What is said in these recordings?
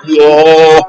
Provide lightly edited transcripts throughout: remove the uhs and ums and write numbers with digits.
Yeah.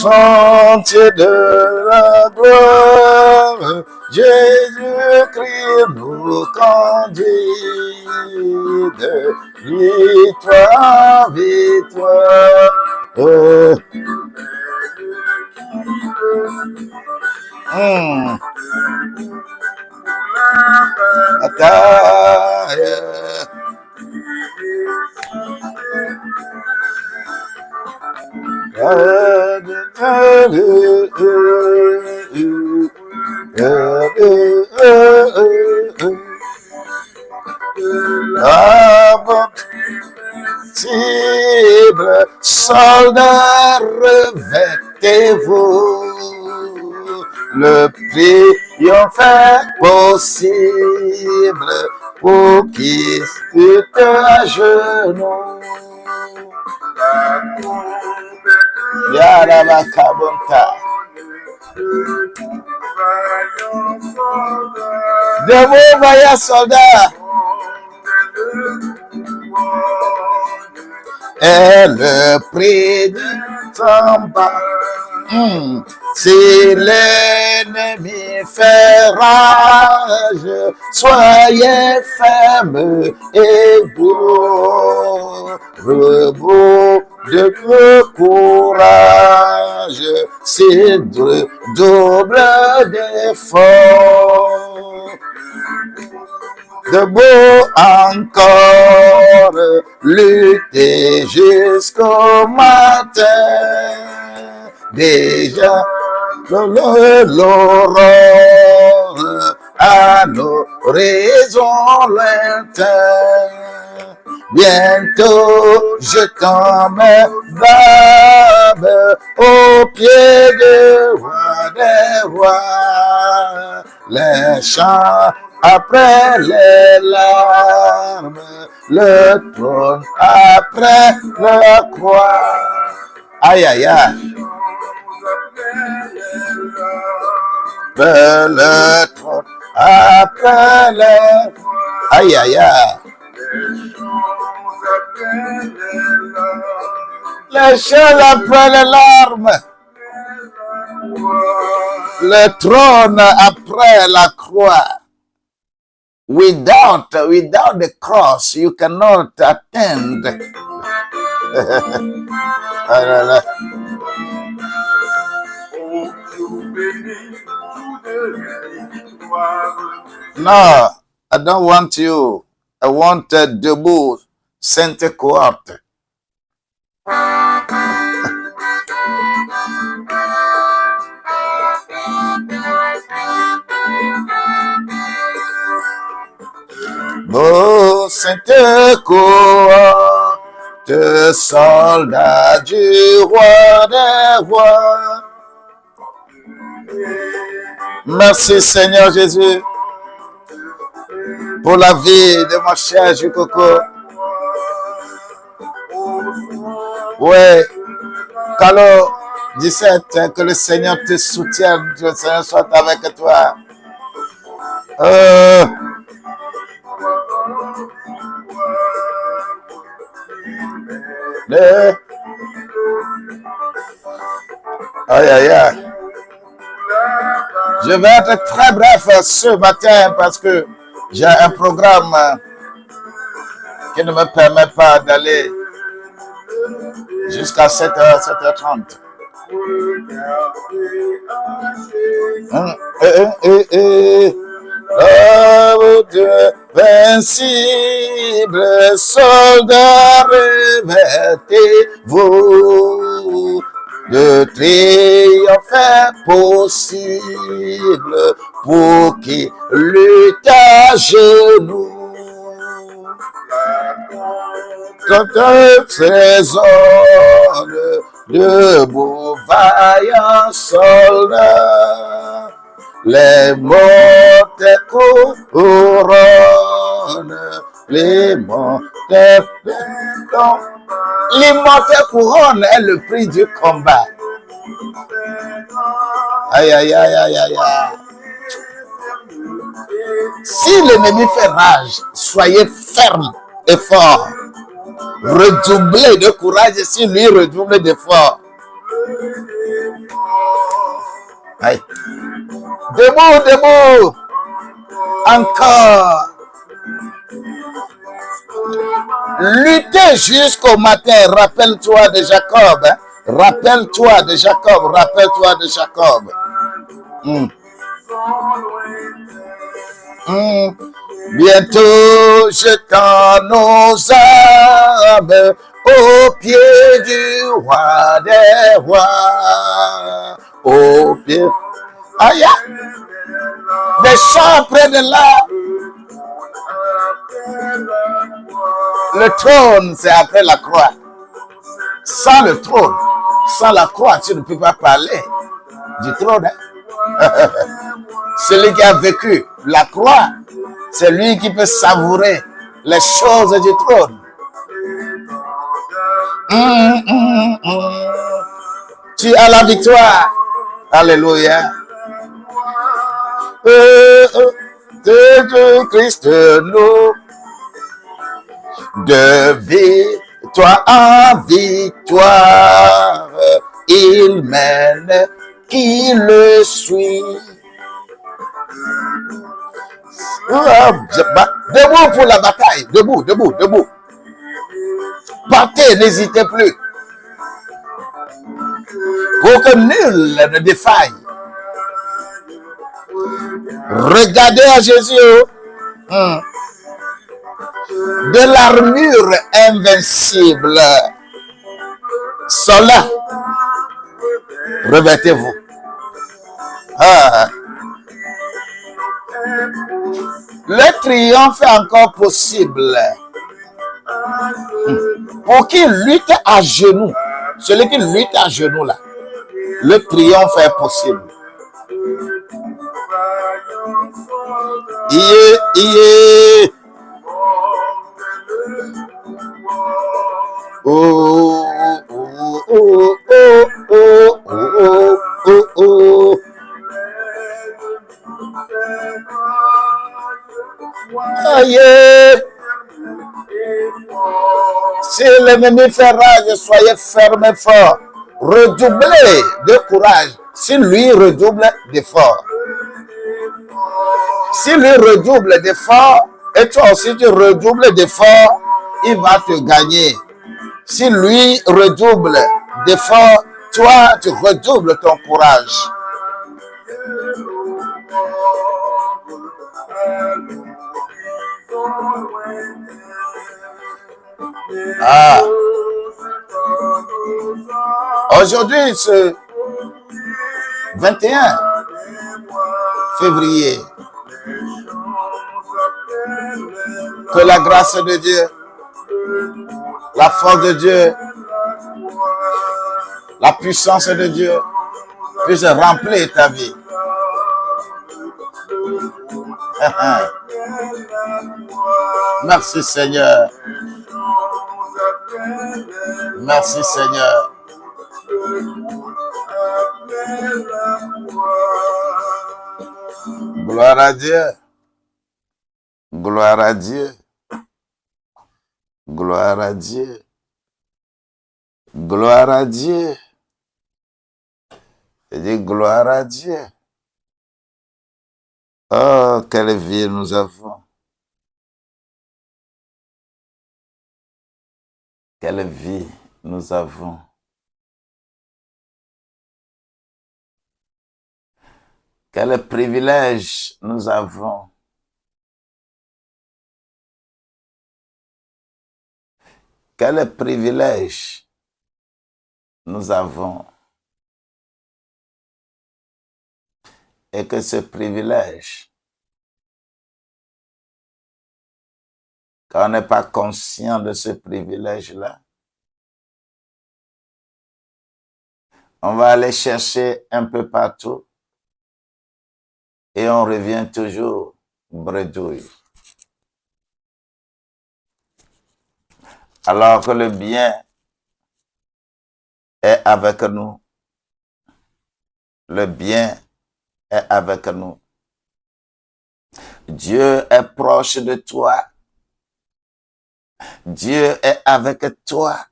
Sentier de la gloire, Jésus-Christ nous conduit de victoire, victoire. Soldats, revêtez-vous, le triomphe possible pour qui est à genoux. Yarabakabonta. Debout, vaillants soldats. Et le prix du combat, si l'ennemi fait rage, soyez fermes et beaux, rebaux de courage, c'est double d'effort. Debout encore, lutter jusqu'au matin. Déjà, l'aurore à l'horizon lointain. Bientôt, je tombe au pied de roi des rois. Les chants après les larmes, le trône après la croix. Aïe, aïe, aïe. Le trône après le... Aïe, aïe, aïe. Les choses après les larmes. Le trône après la croix. Without the cross, you cannot attend. Ah là là. No, I don't want you. I want debout, Sainte Cohorte. Oh, Sainte Cohorte, soldat du roi des rois. Merci Seigneur Jésus pour la vie de mon cher Jukoko. Oui, Calo 17, que le Seigneur te soutienne, que le Seigneur soit avec toi. Aïe, aïe, aïe. Je vais être très bref ce matin parce que j'ai un programme qui ne me permet pas d'aller jusqu'à 7h, 7h30. Oh Dieu, invincible, soldat, revêtez-vous de triompher possible pour qui lutte à genoux. Toute saison debout, vaillant soldat, les mortels couronnes, les mortels l'immortelle couronne est le prix du combat. Aïe, aïe, aïe, aïe, aïe, aïe. Si l'ennemi fait rage, soyez ferme et fort. Redoublez de courage si lui redouble d'effort. Aïe. Debout, debout. Encore. Lutter jusqu'au matin. Rappelle-toi de Jacob. Hein? Rappelle-toi de Jacob. Rappelle-toi de Jacob. Bientôt jetant nos âmes au pied du roi des rois. Au pied. Aïe. Des chants près de là. Le trône, c'est après la croix. Sans le trône, sans la croix, tu ne peux pas parler du trône. Hein? Celui qui a vécu la croix, c'est lui qui peut savourer les choses du trône. Tu as la victoire. Alléluia. De Christ, nous, de victoire en victoire, il mène qui le suit. Debout pour la bataille, debout, debout, debout. Partez, n'hésitez plus. Pour que nul ne défaille. Regardez à Jésus. De l'armure invincible. Cela, revêtez-vous. Le triomphe est encore possible. Pour qui lutte à genoux, celui qui lutte à genoux là, le triomphe est possible. Oh, oh, oh, oh, oh, oh, oh, oh. Aïe. Si l'ennemi fait rage, soyez ferme et fort. Redoublez de courage. Si lui redouble d'effort. Si lui redouble d'efforts, et toi aussi tu redoubles d'efforts, il va te gagner. Si lui redouble d'efforts, toi tu redoubles ton courage. Ah. Aujourd'hui, ce 21 février, que la grâce de Dieu, la force de Dieu, la puissance de Dieu puisse remplir ta vie. Merci Seigneur. Merci Seigneur. Gloire à Dieu. Gloire à Dieu. Gloire à Dieu. Gloire à Dieu. Je dis gloire à Dieu. Oh, quelle vie nous avons. Quelle vie nous avons. Quel privilège nous avons. Quel privilège nous avons. Et que ce privilège, quand on n'est pas conscient de ce privilège-là, on va aller chercher un peu partout et on revient toujours bredouille. Alors que le bien est avec nous. Le bien est avec nous. Dieu est proche de toi. Dieu est avec toi.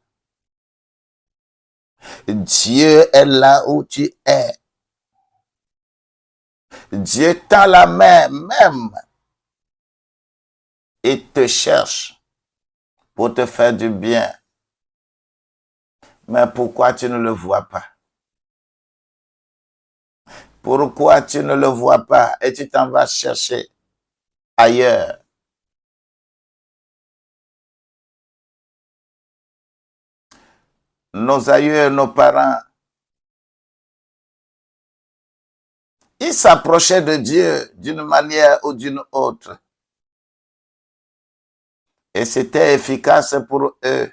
Dieu est là où tu es. Dieu tend la main même. Il te cherche pour te faire du bien. Mais pourquoi tu ne le vois pas? Pourquoi tu ne le vois pas et tu t'en vas chercher ailleurs? Nos aïeux, nos parents, ils s'approchaient de Dieu d'une manière ou d'une autre. Et c'était efficace pour eux.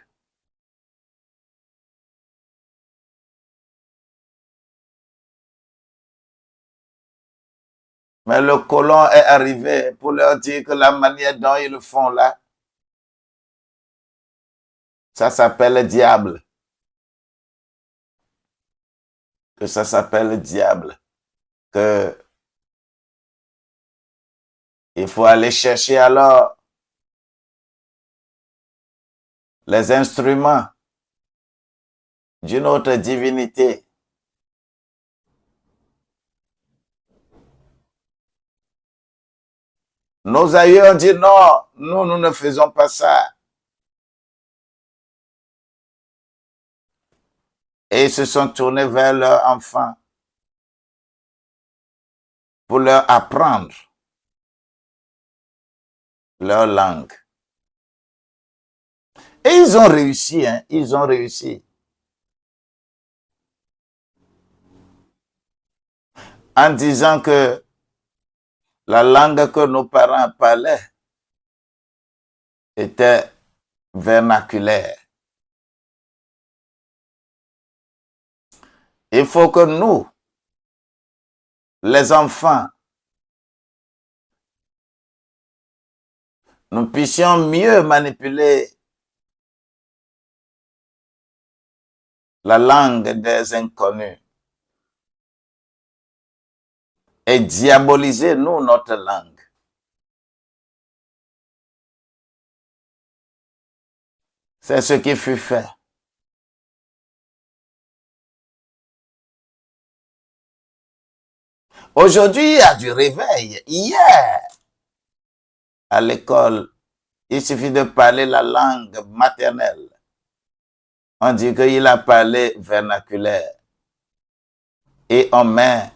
Mais le colon est arrivé pour leur dire que la manière dont ils le font là, ça s'appelle le diable. Que ça s'appelle le diable. Que il faut aller chercher alors les instruments d'une autre divinité. Nos aïeux ont dit non, nous ne faisons pas ça. Et ils se sont tournés vers leurs enfants pour leur apprendre leur langue. Et ils ont réussi, hein, ils ont réussi. En disant que la langue que nos parents parlaient était vernaculaire. Il faut que nous, les enfants, nous puissions mieux manipuler la langue des inconnus et diaboliser, nous, notre langue. C'est ce qui fut fait. Aujourd'hui, il y a du réveil. Hier, à l'école, il suffit de parler la langue maternelle. On dit qu'il a parlé vernaculaire. Et on met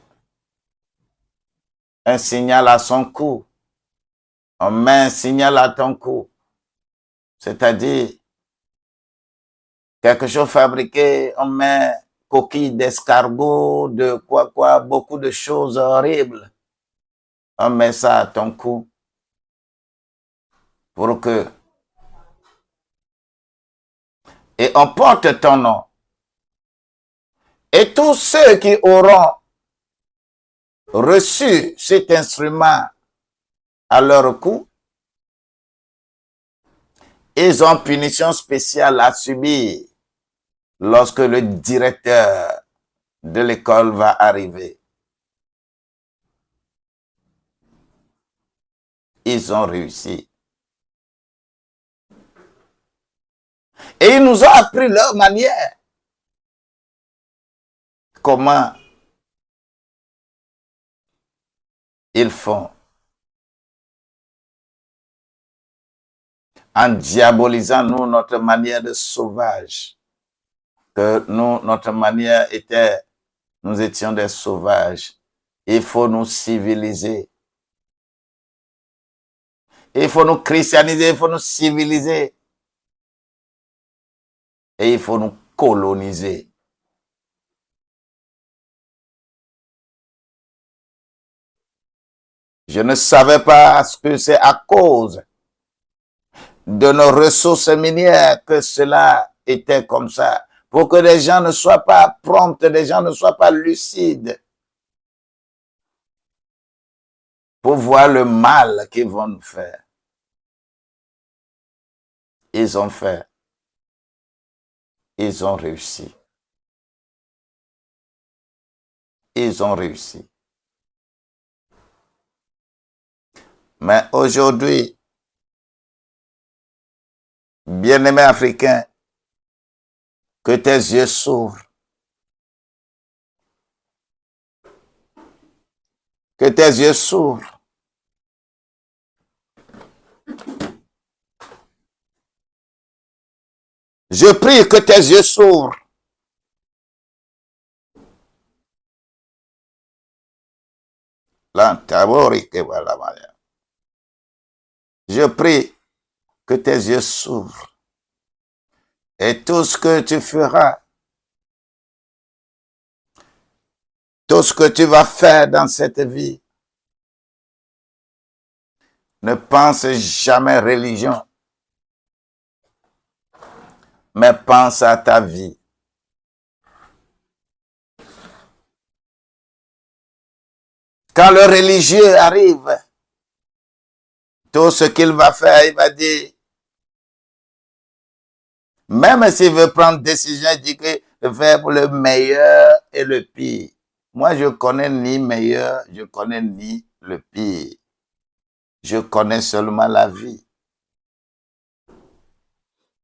un signal à son cou. On met un signal à ton cou. C'est-à-dire, quelque chose fabriqué, on met coquille d'escargot, de quoi, beaucoup de choses horribles. On met ça à ton cou pour que... Et on porte ton nom. Et tous ceux qui auront reçu cet instrument à leur cou, ils ont punition spéciale à subir lorsque le directeur de l'école va arriver. Ils ont réussi. Et ils nous ont appris leur manière. Comment ils font. En diabolisant, nous, notre manière de sauvage. Que nous, notre manière était, nous étions des sauvages. Il faut nous civiliser. Il faut nous christianiser, il faut nous civiliser. Et il faut nous coloniser. Je ne savais pas ce que c'est à cause de nos ressources minières que cela était comme ça. Pour que les gens ne soient pas prompts, les gens ne soient pas lucides. Pour voir le mal qu'ils vont nous faire. Ils ont fait. Ils ont réussi. Ils ont réussi. Mais aujourd'hui, bien-aimé africain, que tes yeux s'ouvrent. Que tes yeux s'ouvrent. Je prie que tes yeux s'ouvrent. Je prie que tes yeux s'ouvrent. Et tout ce que tu feras, tout ce que tu vas faire dans cette vie, ne pense jamais religion, mais pense à ta vie. Quand le religieux arrive, tout ce qu'il va faire, il va dire, même s'il veut prendre décision, il dit que je vais faire pour le meilleur et le pire. Moi, je connais ni meilleur, je connais ni le pire. Je connais seulement la vie.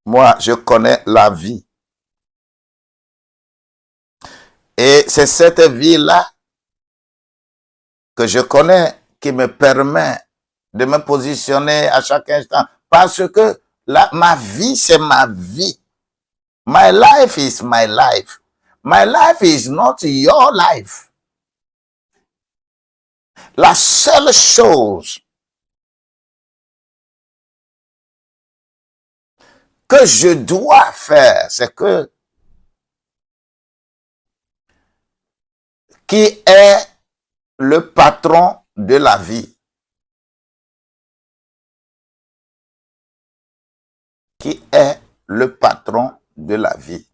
Moi, je connais la vie. Et c'est cette vie-là que je connais qui me permet de me positionner à chaque instant. Parce que là, ma vie, c'est ma vie. My life is my life. My life is not your life. La seule chose que je dois faire, c'est que qui est le patron de la vie? Qui est le patron de la vie?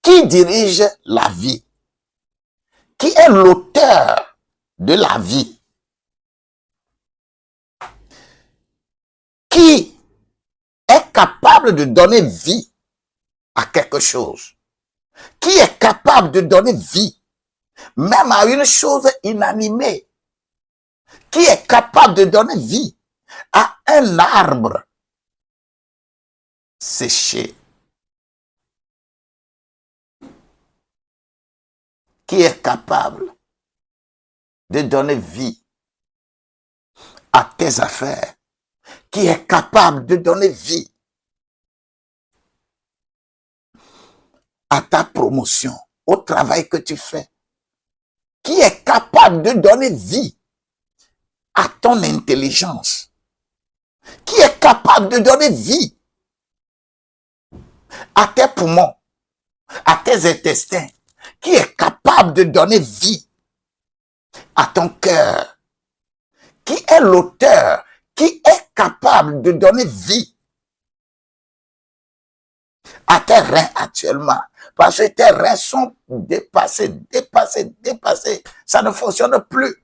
Qui dirige la vie? Qui est l'auteur de la vie? Qui est capable de donner vie à quelque chose? Qui est capable de donner vie, même à une chose inanimée? Qui est capable de donner vie à un arbre séché? qui est capable de donner vie à tes affaires, qui est capable de donner vie à ta promotion, au travail que tu fais, qui est capable de donner vie à ton intelligence, qui est capable de donner vie à tes poumons, à tes intestins, qui est capable de donner vie à ton cœur, qui est l'auteur, qui est capable de donner vie à tes reins actuellement. Parce que tes reins sont dépassés. Ça ne fonctionne plus.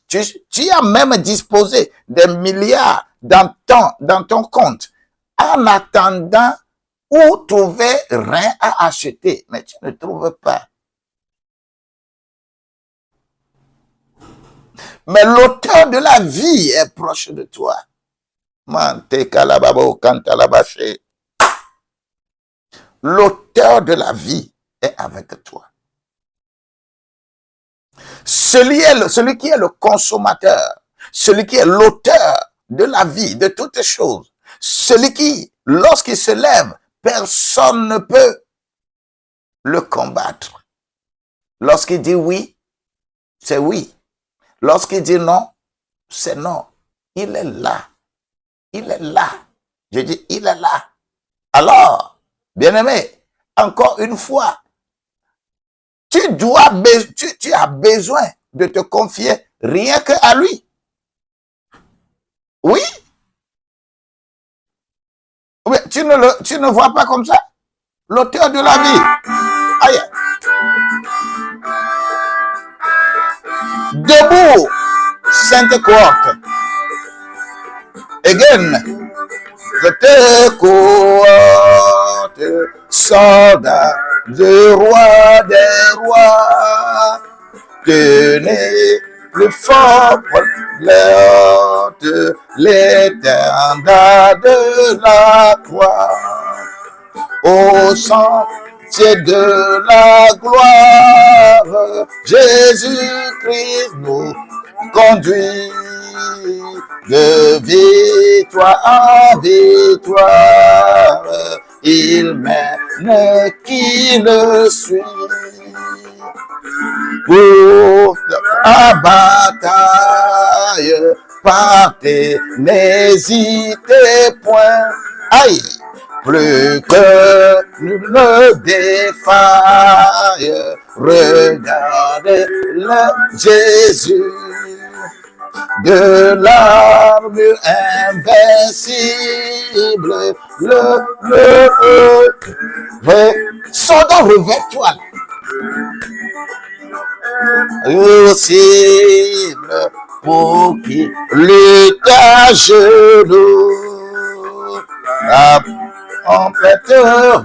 Tu as même disposé des milliards dans ton compte en attendant où trouver rein à acheter. Mais tu ne trouves pas. Mais l'auteur de la vie est proche de toi. L'auteur de la vie est avec toi. Celui qui est le consommateur, celui qui est l'auteur de la vie, de toutes choses, celui qui, lorsqu'il se lève, personne ne peut le combattre. Lorsqu'il dit oui, c'est oui. Lorsqu'il dit non, c'est non. Il est là. Il est là. Je dis, il est là. Alors, bien-aimé, encore une fois, tu as besoin de te confier rien que à lui. Oui. Oui, tu ne vois pas comme ça? L'auteur de la vie. Aïe. Debout, Sainte Cohorte. Again. Sainte Cohorte, soldat du roi des rois. Tenez plus fort l'étendard de la croix. Au sentier de la gloire, Jésus-Christ nous conduit de victoire en victoire. Il mène qui le suit pour la bataille. Partez, n'hésitez point. Aïe! Plus que ne défaille, regardez-le Jésus, de l'armure invincible, soldat, revêt-toi, possible pour qui lutte à genoux. En pleine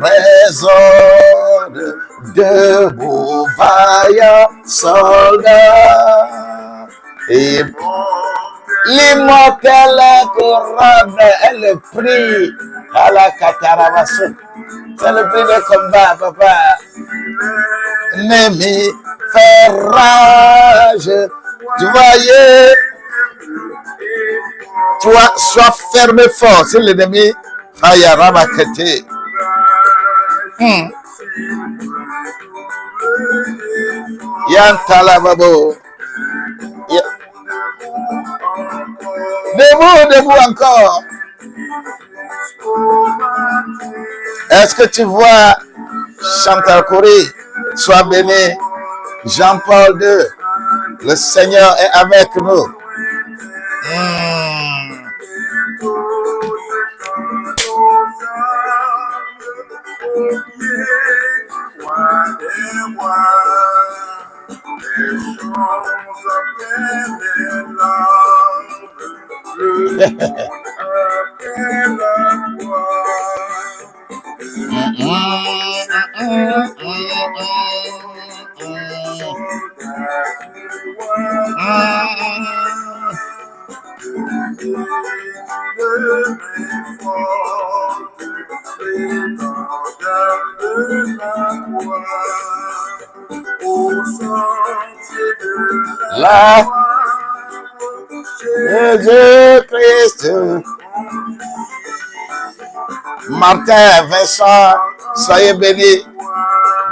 raison de beaux vaillants soldats. Et l'immortel couronne est le prix à la catarabasson. C'est le prix de combat, papa. Ennemi, fait rage. Tu voyais, toi, sois ferme fort. C'est l'ennemi. Aya Ramakete. Yantalababo. Debout encore. Est-ce que tu vois Chantal Corée? Sois béni. Jean-Paul II. Le Seigneur est avec nous. La Jésus-Christ. Martin, Vincent, soyez bénis.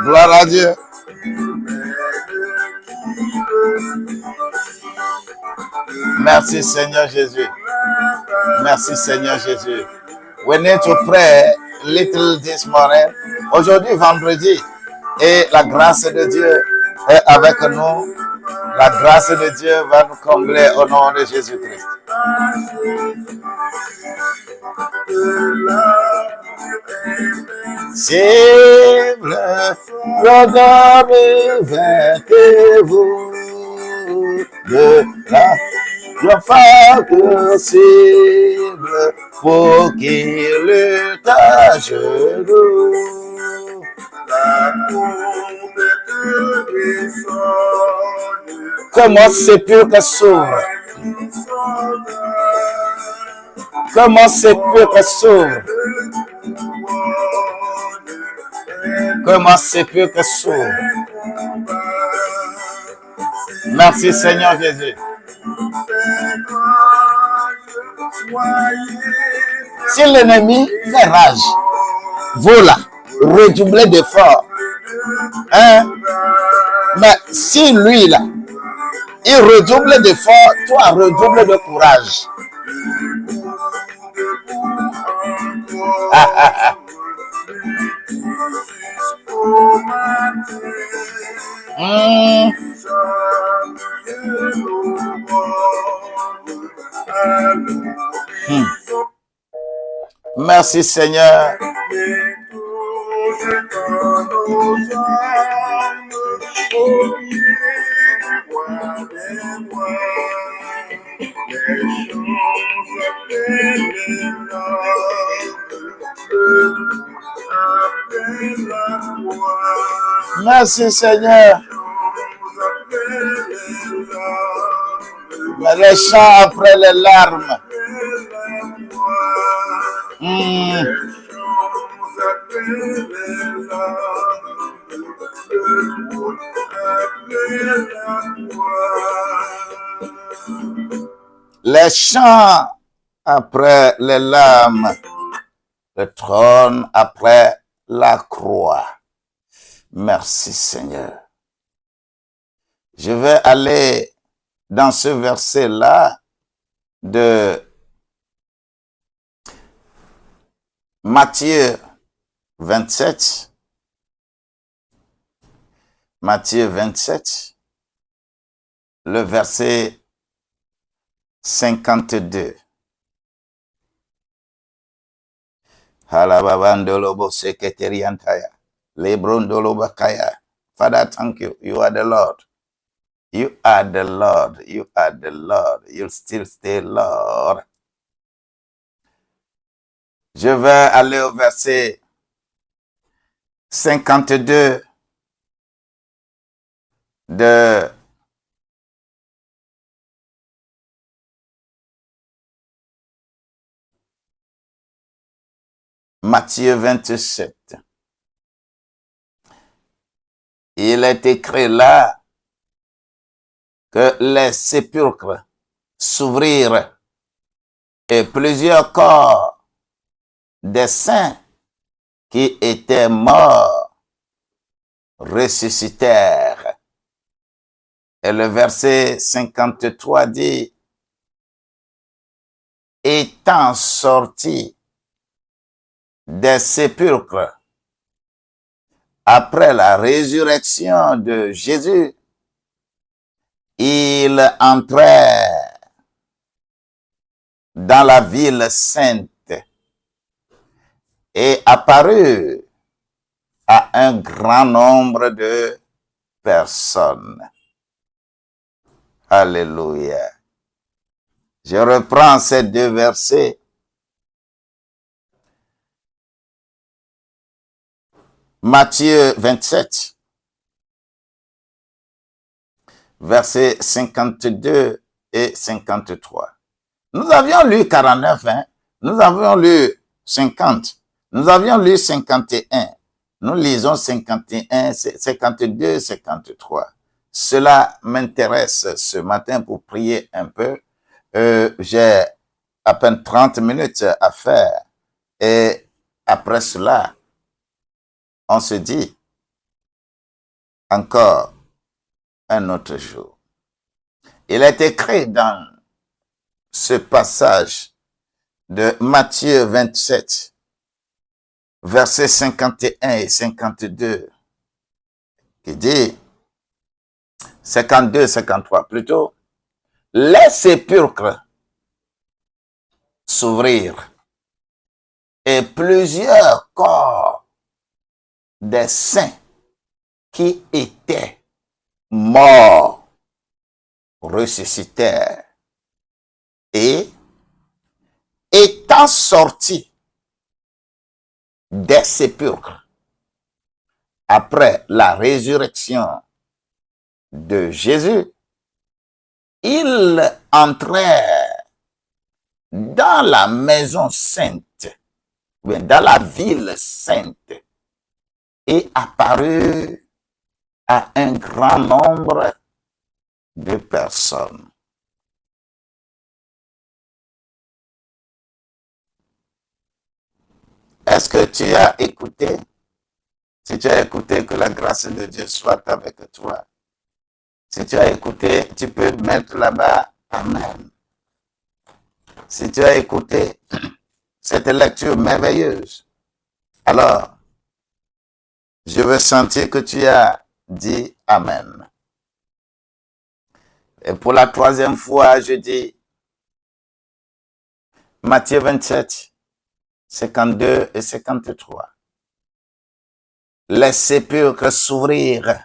Gloire à Dieu. Merci Seigneur Jésus. Merci Seigneur Jésus. We need to pray little this morning. Aujourd'hui, vendredi. Et la grâce de Dieu est avec nous. La grâce de Dieu va nous combler au nom de Jésus-Christ. Cible, regardez vers vous de la possible pour qu'il lutte à genoux. Comment c'est pur que s'ouvre. Comment c'est pur que s'ouvre. Comment c'est pur que s'ouvre. Merci Seigneur Jésus. Si l'ennemi fait rage, voilà, redoubler d'efforts. Hein? Mais si lui là, il redouble d'efforts, toi redouble de courage. Merci Seigneur. Merci Seigneur. Les chants après les larmes. Les chants après les larmes. Le trône après la croix. Merci Seigneur. Je vais aller dans ce verset-là de Matthieu 27. Matthieu 27, le verset 52. Halababandolobo sekretariantaya. Lebrondolobakaya. Father, thank you. You are the Lord. You are the Lord. You are the Lord. You'll still stay Lord. Je vais aller au verset 52 de Matthieu 27. Il est écrit là que les sépulcres s'ouvrirent et plusieurs corps des saints qui étaient morts ressuscitèrent. Et le verset 53 dit, étant sortis des sépulcres après la résurrection de Jésus, ils entrèrent dans la ville sainte et apparurent à un grand nombre de personnes. Alléluia. Je reprends ces deux versets. Matthieu 27, versets 52 et 53. Nous avions lu 49, hein? Nous avions lu 50, nous avions lu 51. Nous lisons 51, 52, 53. Cela m'intéresse ce matin pour prier un peu. J'ai à peine 30 minutes à faire. Et après cela, on se dit encore un autre jour. Il est écrit dans ce passage de Matthieu 27, versets 51 et 52, qui dit, 52, 53 plutôt, les sépulcres s'ouvrirent et plusieurs corps des saints qui étaient morts ressuscitèrent et étant sortis des sépulcres après la résurrection de Jésus, ils entrèrent dans la maison sainte, dans la ville sainte, et apparurent à un grand nombre de personnes. Est-ce que tu as écouté? Si tu as écouté, que la grâce de Dieu soit avec toi. Si tu as écouté, tu peux mettre là-bas Amen. Si tu as écouté cette lecture merveilleuse, alors je veux sentir que tu as dit Amen. Et pour la troisième fois, je dis Matthieu 27, 52 et 53. Les sépulcres s'ouvrirent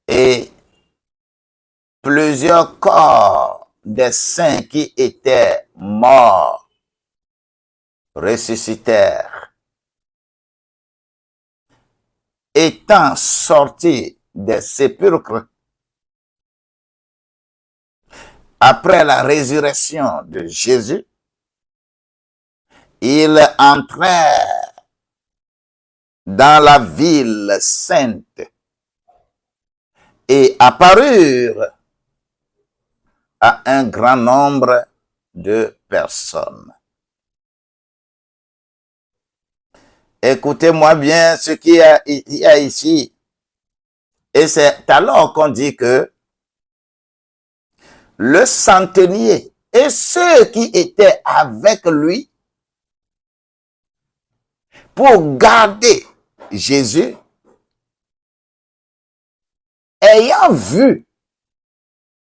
et plusieurs corps des saints qui étaient morts ressuscitèrent. Étant sortis des sépulcres après la résurrection de Jésus, ils entrèrent dans la ville sainte et apparurent à un grand nombre de personnes. Écoutez-moi bien ce qu'il y a ici. Et c'est alors qu'on dit que le centenier et ceux qui étaient avec lui pour garder Jésus, ayant vu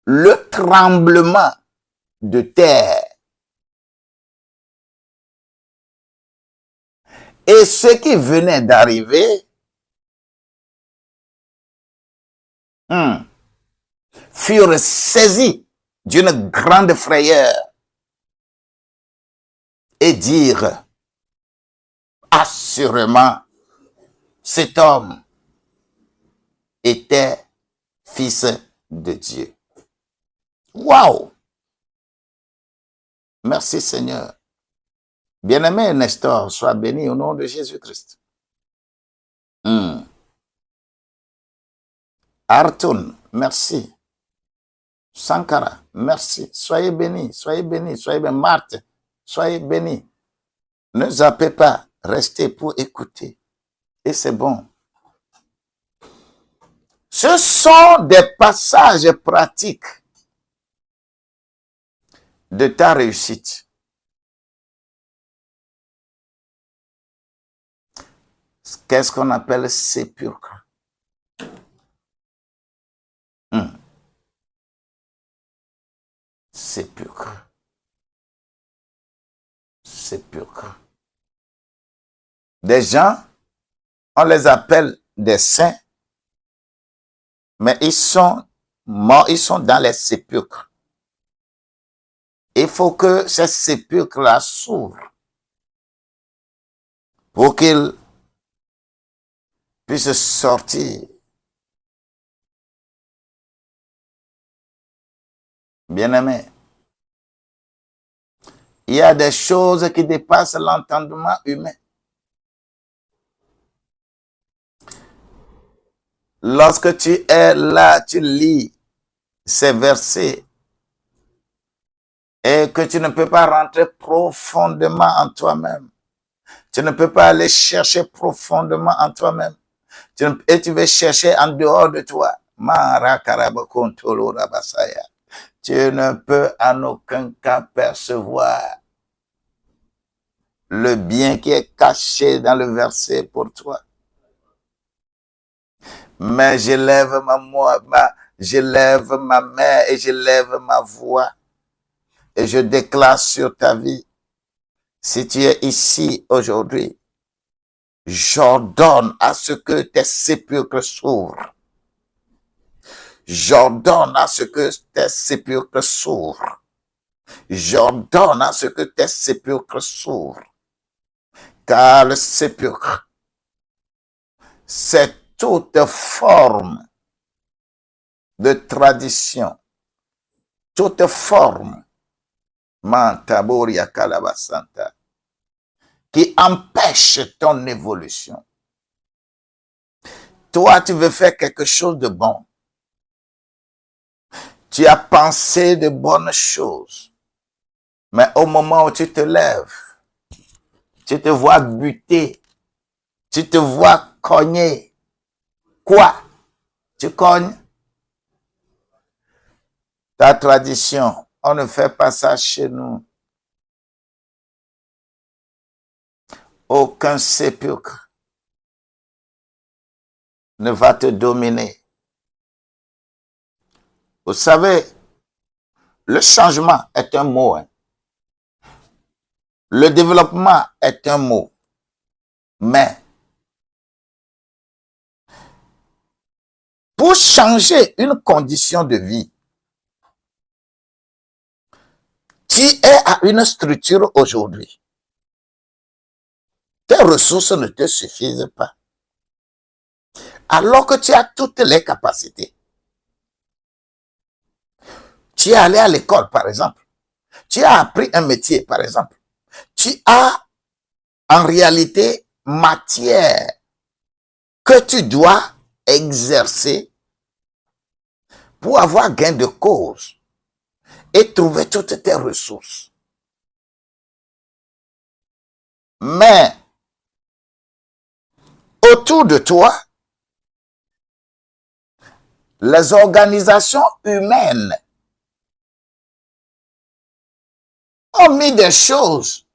le tremblement de terre et ce qui venait d'arriver, furent saisis d'une grande frayeur et dirent, assurément, cet homme était fils de Dieu. Waouh! Merci Seigneur. Bien-aimé Nestor, sois béni au nom de Jésus-Christ. Artun, merci. Sankara, merci. Soyez bénis, soyez bénis, soyez bénis. Marthe, soyez bénis. Ne zappez pas, restez pour écouter. Et c'est bon. Ce sont des passages pratiques de ta réussite. Qu'est-ce qu'on appelle sépulcre? Sépulcre. Sépulcre. Des gens, on les appelle des saints, mais ils sont morts, ils sont dans les sépulcres. Il faut que ces sépulcres-là s'ouvrent pour qu'ils puissent sortir. Bien-aimé, Il y a des choses qui dépassent l'entendement humain. Lorsque tu es là, tu lis ces versets et que tu ne peux pas rentrer profondément en toi-même. Tu ne peux pas aller chercher profondément en toi-même. Et tu veux chercher en dehors de toi. Tu ne peux en aucun cas percevoir le bien qui est caché dans le verset pour toi. Mais je lève ma main et je lève ma voix et je déclare sur ta vie, si tu es ici aujourd'hui, j'ordonne à ce que tes sépulcres s'ouvrent. J'ordonne à ce que tes sépulcres s'ouvrent. J'ordonne à ce que tes sépulcres s'ouvrent. Car le sépulcre, c'est toute forme de tradition, toute forme, Mantaboria Kalabasanta, qui empêche ton évolution. Toi, tu veux faire quelque chose de bon. Tu as pensé de bonnes choses. Mais au moment où tu te lèves, tu te vois buter, tu te vois cogner. Quoi? Tu cognes? Ta tradition, on ne fait pas ça chez nous. Aucun sépulcre ne va te dominer. Vous savez, le changement est un mot. Hein. Le développement est un mot. Mais pour changer une condition de vie, tu es à une structure aujourd'hui. Tes ressources ne te suffisent pas. Alors que tu as toutes les capacités. Tu es allé à l'école, par exemple. Tu as appris un métier, par exemple. Tu as en réalité matière que tu dois exercer pour avoir gain de cause et trouver toutes tes ressources. Mais autour de toi, les organisations humaines ont mis des choses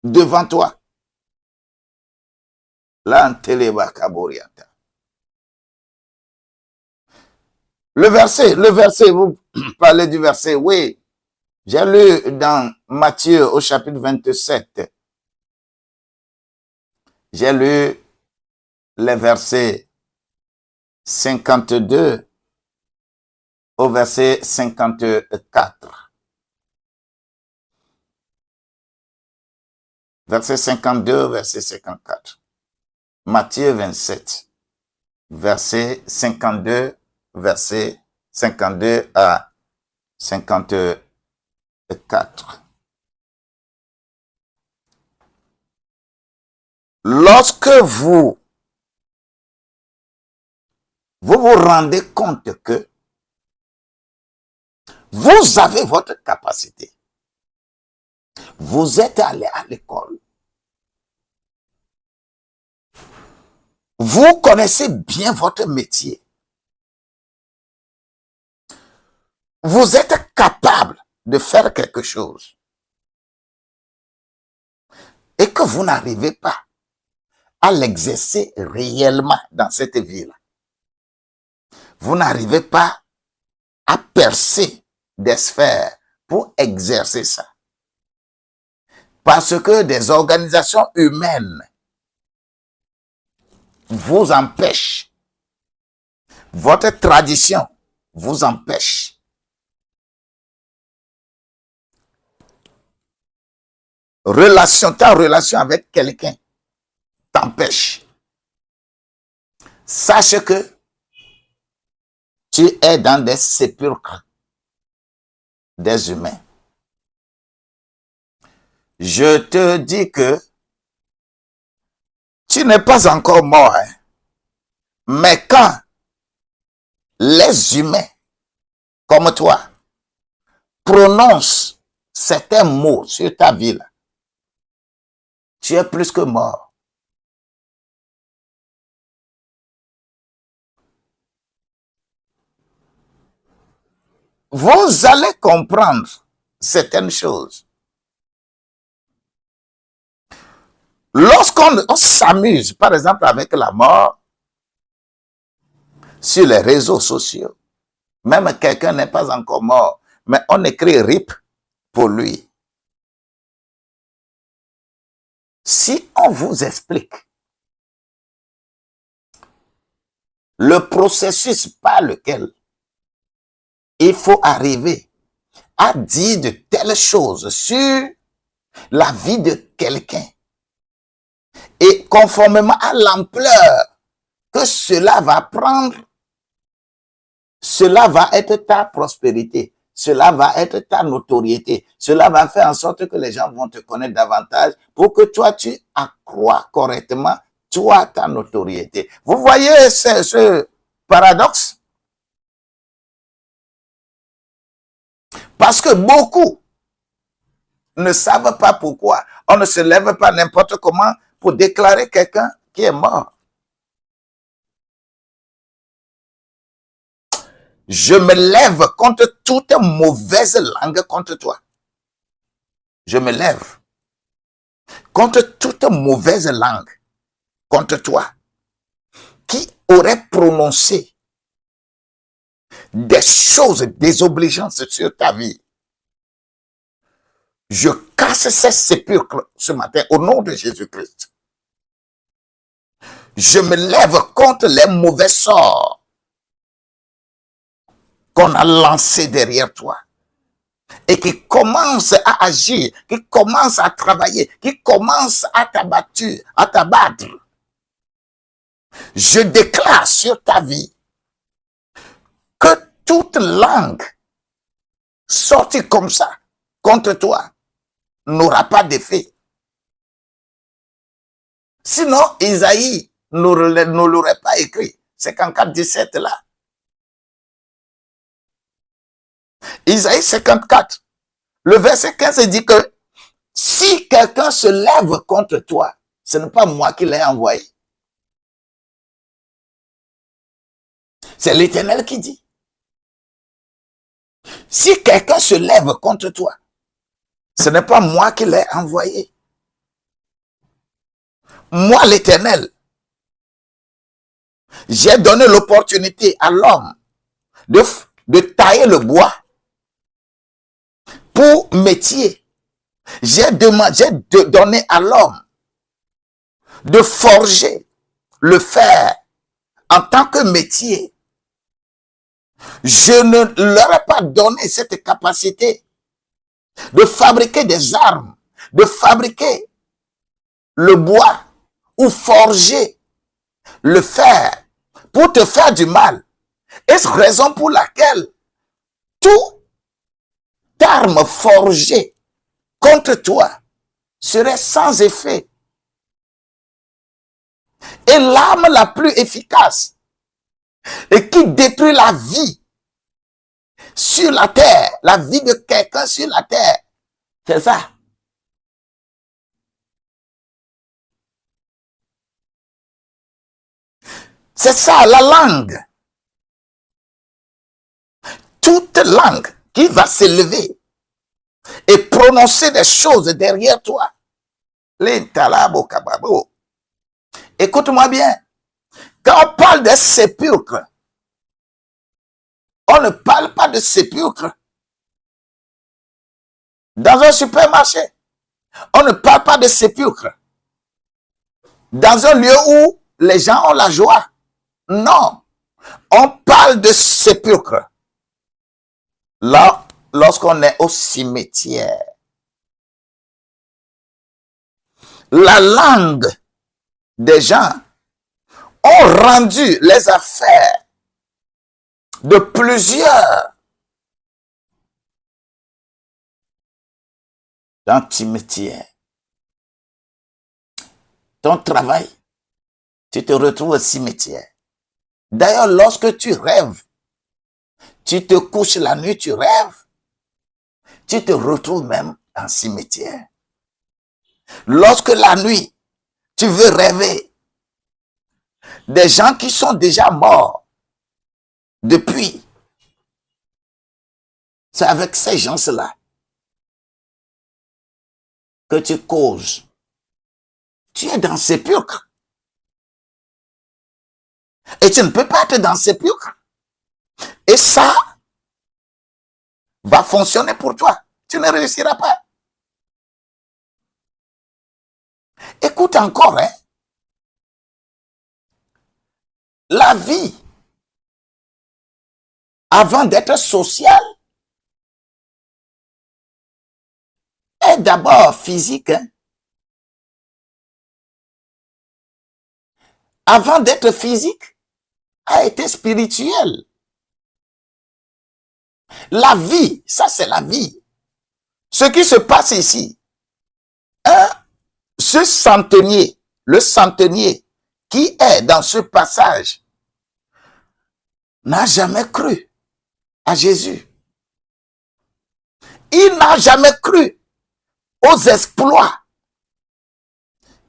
devant toi. Le verset, vous parlez du verset, oui. J'ai lu dans Matthieu au chapitre 27. J'ai lu les versets 52 au verset 54. Verset 52, verset 54. Matthieu 27, verset 52, verset 52 à 54. Lorsque vous vous rendez compte que vous avez votre capacité, vous êtes allé à l'école, vous connaissez bien votre métier, vous êtes capable de faire quelque chose et que vous n'arrivez pas à l'exercer réellement dans cette vie-là. Vous n'arrivez pas à percer des sphères pour exercer ça. Parce que des organisations humaines vous empêchent. Votre tradition vous empêche. Ta relation avec quelqu'un t'empêche. Sache que tu es dans des sépulcres. des humains. Je te dis que tu n'es pas encore mort, hein. Mais quand les humains comme toi prononcent certains mots sur ta vie, là, tu es plus que mort. Vous allez comprendre certaines choses. Lorsqu'on s'amuse, par exemple, avec la mort sur les réseaux sociaux, même quelqu'un n'est pas encore mort, mais on écrit RIP pour lui. Si on vous explique le processus par lequel il faut arriver à dire de telles choses sur la vie de quelqu'un, et conformément à l'ampleur que cela va prendre, cela va être ta prospérité, cela va être ta notoriété, cela va faire en sorte que les gens vont te connaître davantage pour que toi, tu accrois correctement, toi, ta notoriété. Vous voyez ce paradoxe? Parce que beaucoup ne savent pas pourquoi. On ne se lève pas n'importe comment pour déclarer quelqu'un qui est mort. Je me lève contre toute mauvaise langue contre toi. Je me lève contre toute mauvaise langue contre toi qui aurait prononcé des choses désobligeantes sur ta vie. Je casse ces sépulcres ce matin au nom de Jésus-Christ. Je me lève contre les mauvais sorts qu'on a lancés derrière toi et qui commencent à agir, qui commencent à travailler, qui commencent à t'abattre. Je déclare sur ta vie que toute langue sortie comme ça contre toi n'aura pas d'effet. Sinon, Isaïe ne l'aurait pas écrit. 54-17 là. Isaïe 54, le verset 15 dit que si quelqu'un se lève contre toi, ce n'est pas moi qui l'ai envoyé. C'est l'Éternel qui dit. Si quelqu'un se lève contre toi, ce n'est pas moi qui l'ai envoyé. Moi, l'Éternel, j'ai donné l'opportunité à l'homme de tailler le bois pour métier. J'ai donné à l'homme de forger le fer en tant que métier. Je ne leur ai pas donné cette capacité de fabriquer des armes, de fabriquer le bois ou forger le fer pour te faire du mal. Et c'est la raison pour laquelle toute arme forgée contre toi serait sans effet. Et l'arme la plus efficace et qui détruit la vie sur la terre, la vie de quelqu'un sur la terre, c'est ça. C'est ça, la langue. Toute langue qui va s'élever et prononcer des choses derrière toi. Écoute-moi bien. Quand on parle des sépulcres, on ne parle pas de sépulcres dans un supermarché. On ne parle pas de sépulcres dans un lieu où les gens ont la joie. Non. On parle de sépulcres là, lorsqu'on est au cimetière. La langue des gens ont rendu les affaires de plusieurs dans le cimetière. Ton travail, tu te retrouves au cimetière. D'ailleurs, lorsque tu rêves, tu te couches la nuit, tu rêves, tu te retrouves même en cimetière. Lorsque la nuit, tu veux rêver, des gens qui sont déjà morts depuis, c'est avec ces gens-là que tu causes. Tu es dans le sépulcre. Et tu ne peux pas être dans le sépulcre. Et ça va fonctionner pour toi. Tu ne réussiras pas. Écoute encore, hein. La vie, avant d'être sociale, est d'abord physique. Hein. Avant d'être physique, a été spirituelle. La vie, ça c'est la vie. Ce qui se passe ici, hein, ce centenier, le centenier qui est dans ce passage, n'a jamais cru à Jésus. Il n'a jamais cru aux exploits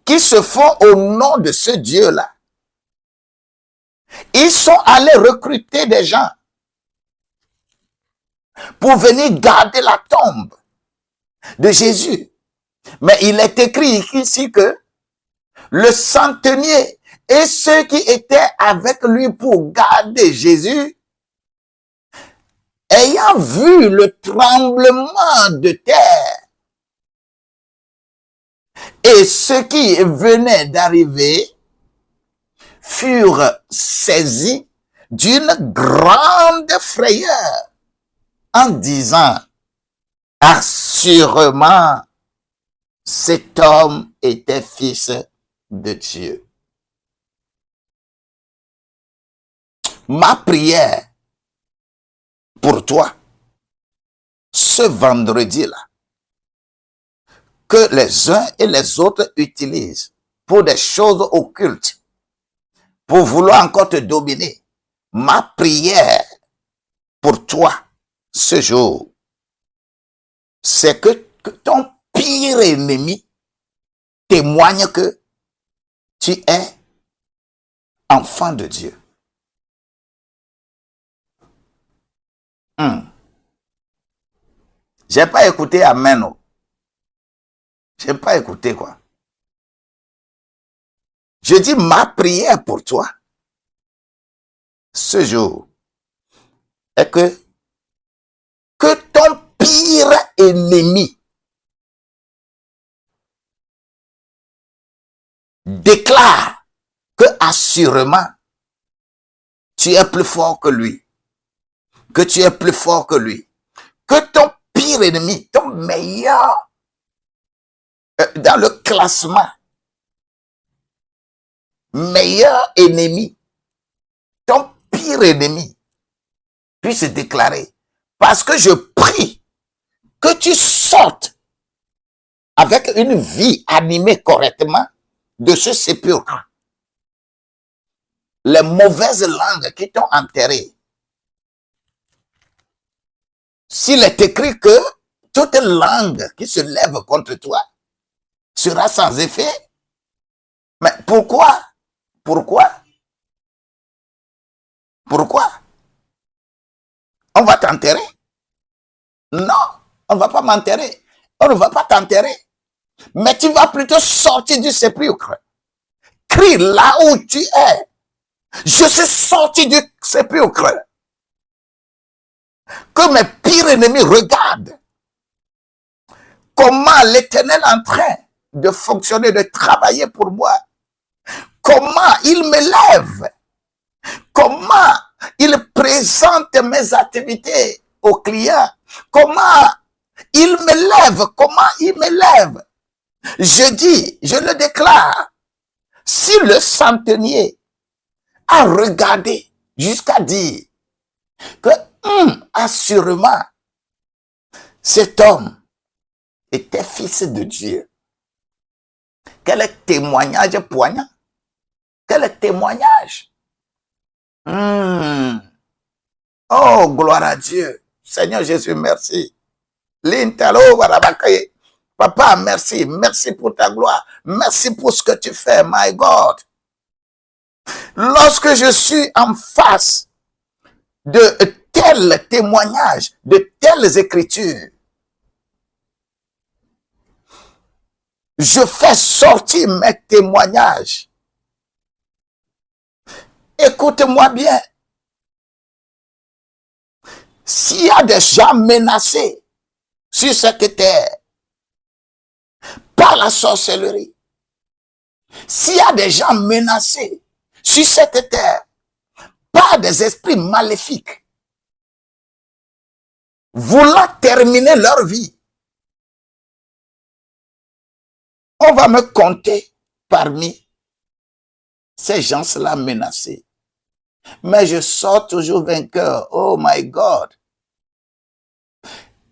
qui se font au nom de ce Dieu-là. Ils sont allés recruter des gens pour venir garder la tombe de Jésus. Mais il est écrit ici que le centenier et ceux qui étaient avec lui pour garder Jésus, ayant vu le tremblement de terre et ce qui venait d'arriver, furent saisis d'une grande frayeur en disant, assurément, cet homme était fils de Dieu. Ma prière pour toi, ce vendredi-là, que les uns et les autres utilisent pour des choses occultes, pour vouloir encore te dominer, ma prière pour toi ce jour, c'est que ton pire ennemi témoigne que tu es enfant de Dieu. J'ai pas écouté Amen. J'ai pas écouté quoi. Je dis ma prière pour toi ce jour est que ton pire ennemi déclare que assurément tu es plus fort que lui, que tu es plus fort que lui, que ton pire ennemi, ton meilleur dans le classement, meilleur ennemi, ton pire ennemi puisse déclarer, parce que je prie que tu sortes avec une vie animée correctement de ce sépulcre. Les mauvaises langues qui t'ont enterré. S'il est écrit que toute langue qui se lève contre toi sera sans effet, mais pourquoi? Pourquoi? Pourquoi? On va t'enterrer? Non, on ne va pas m'enterrer. On ne va pas t'enterrer. Mais tu vas plutôt sortir du sépulcre. Crie là où tu es. Je suis sorti du sépulcre. Que mes pires ennemis regardent comment l'Éternel est en train de fonctionner, de travailler pour moi. Comment il m'élève. Comment il présente mes activités aux clients. Comment il m'élève. Comment il m'élève. Je dis, je le déclare. Si le centenier a regardé jusqu'à dire que assurément cet homme était fils de Dieu. Quel témoignage poignant? Quel témoignage? Oh, gloire à Dieu. Seigneur Jésus, merci. L'intalo barabakaye. Papa, merci. Merci pour ta gloire. Merci pour ce que tu fais, my God. Lorsque je suis en face de tels témoignages, de telles écritures, je fais sortir mes témoignages. Écoute-moi bien. S'il y a des gens menacés sur cette terre par la sorcellerie, s'il y a des gens menacés sur cette terre par des esprits maléfiques, voulant terminer leur vie, on va me compter parmi ces gens-là menacés. Mais je sors toujours vainqueur. Oh my God.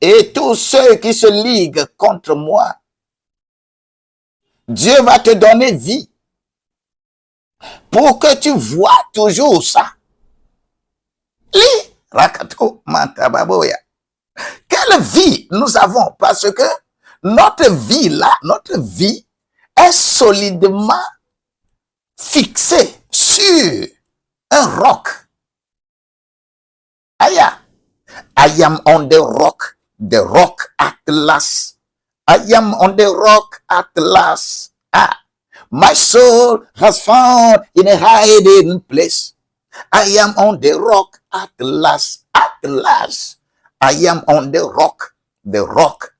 Et tous ceux qui se liguent contre moi, Dieu va te donner vie pour que tu vois toujours ça. Quelle vie nous avons? Parce que notre vie là, notre vie est solidement fixée sur un roc. Aya. I am on the rock at last. I am on the rock at last. Ah, my soul has found in a hiding place. I am on the rock at last. At last. I am on the rock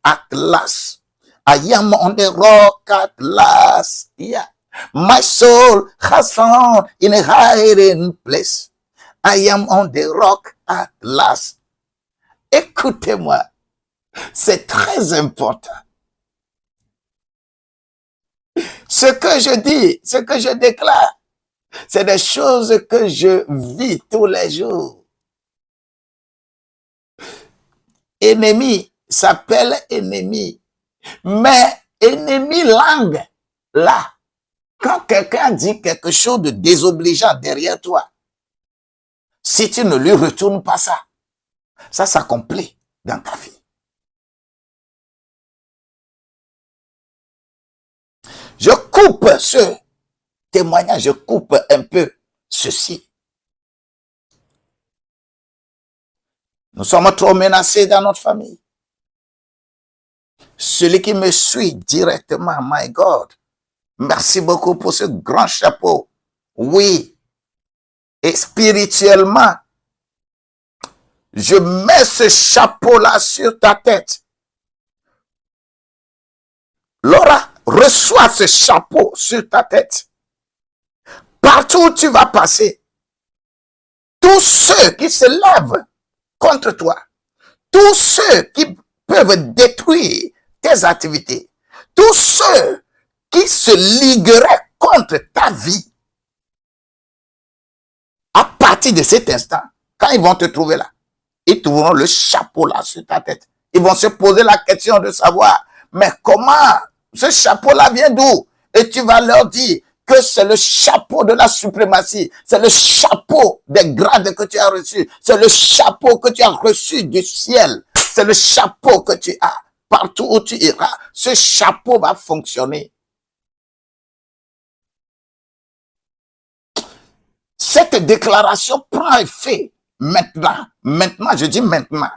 at last. I am on the rock at last. Yeah. My soul has found in a hiding place. I am on the rock at last. Écoutez-moi, c'est très important. Ce que je dis, ce que je déclare, c'est des choses que je vis tous les jours. Ennemi s'appelle ennemi, mais ennemi langue, là, quand quelqu'un dit quelque chose de désobligeant derrière toi, si tu ne lui retournes pas ça, ça s'accomplit dans ta vie. Je coupe ce témoignage, je coupe un peu ceci. Nous sommes trop menacés dans notre famille. Celui qui me suit directement, my God, merci beaucoup pour ce grand chapeau. Oui, et spirituellement, je mets ce chapeau-là sur ta tête. Laura, reçois ce chapeau sur ta tête. Partout où tu vas passer, tous ceux qui se lèvent contre toi, tous ceux qui peuvent détruire tes activités, tous ceux qui se ligueraient contre ta vie, à partir de cet instant, quand ils vont te trouver là, ils trouveront le chapeau là sur ta tête. Ils vont se poser la question de savoir, mais comment ce chapeau-là vient d'où? Et tu vas leur dire que c'est le chapeau de la suprématie, c'est le chapeau des grades que tu as reçus, c'est le chapeau que tu as reçu du ciel, c'est le chapeau que tu as. Partout où tu iras, ce chapeau va fonctionner. Cette déclaration prend effet maintenant. Maintenant, je dis maintenant.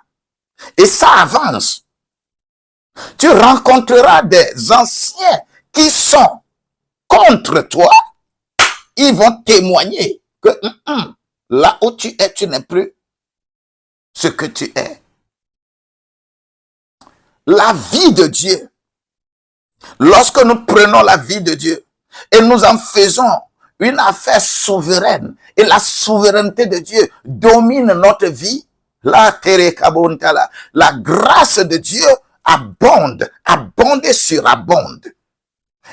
Et ça avance. Tu rencontreras des anciens qui sont contre toi. Ils vont témoigner que là où tu es, tu n'es plus ce que tu es. La vie de Dieu. Lorsque nous prenons la vie de Dieu et nous en faisons une affaire souveraine, et la souveraineté de Dieu domine notre vie, la grâce de Dieu abonde, abonde sur abonde.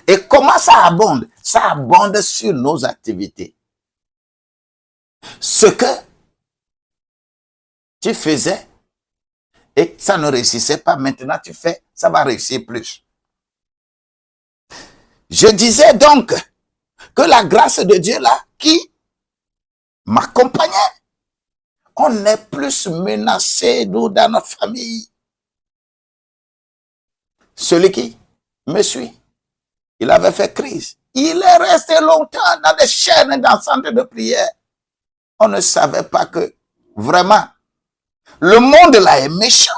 Et comment ça abonde? Ça abonde sur nos activités. Ce que tu faisais et ça ne réussissait pas, maintenant tu fais, ça va réussir plus. Je disais donc que la grâce de Dieu là, qui m'accompagnait, on est plus menacé, nous, dans notre famille. Celui qui me suit, il avait fait crise. Il est resté longtemps dans des chaînes d'enceinte de prière. On ne savait pas que, vraiment, le monde là est méchant.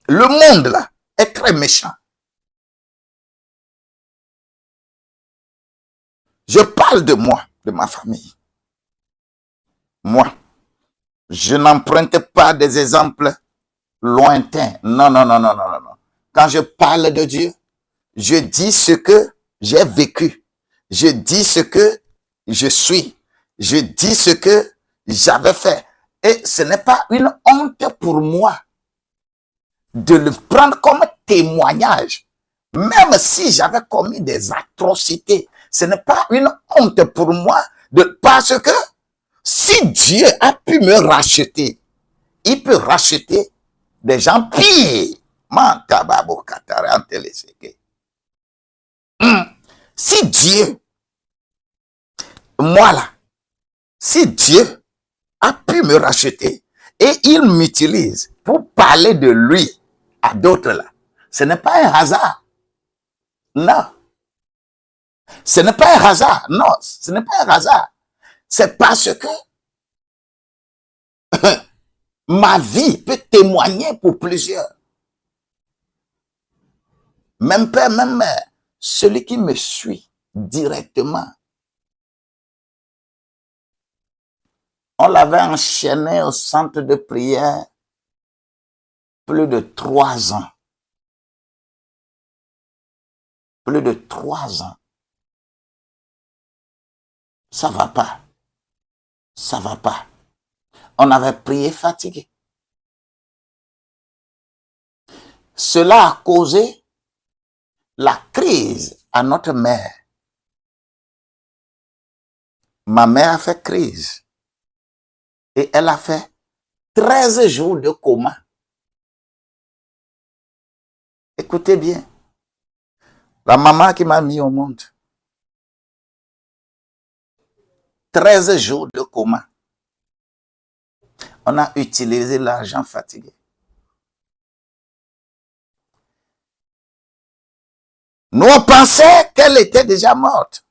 Le monde là est très méchant. Je parle de moi, de ma famille. Moi, je n'emprunte pas des exemples lointains. Non, non, non, non, non, non. Quand je parle de Dieu, je dis ce que j'ai vécu. Je dis ce que je suis. Je dis ce que j'avais fait. Et ce n'est pas une honte pour moi de le prendre comme témoignage. Même si j'avais commis des atrocités, ce n'est pas une honte pour moi parce que si Dieu a pu me racheter, il peut racheter des gens pires. Si Dieu, moi là, si Dieu a pu me racheter et il m'utilise pour parler de lui à d'autres là, ce n'est pas un hasard. Non. Ce n'est pas un hasard. Non, ce n'est pas un hasard. C'est parce que ma vie peut témoigner pour plusieurs. Même père, même mère, celui qui me suit directement. On l'avait enchaîné au centre de prière plus de 3 ans. Plus de 3 ans. Ça va pas. Ça va pas. On avait prié fatigué. Cela a causé la crise à notre mère. Ma mère a fait crise. Et elle a fait 13 jours de coma. Écoutez bien. La maman qui m'a mis au monde. 13 jours de coma. On a utilisé l'argent fatigué. Nous, on pensait qu'elle était déjà morte.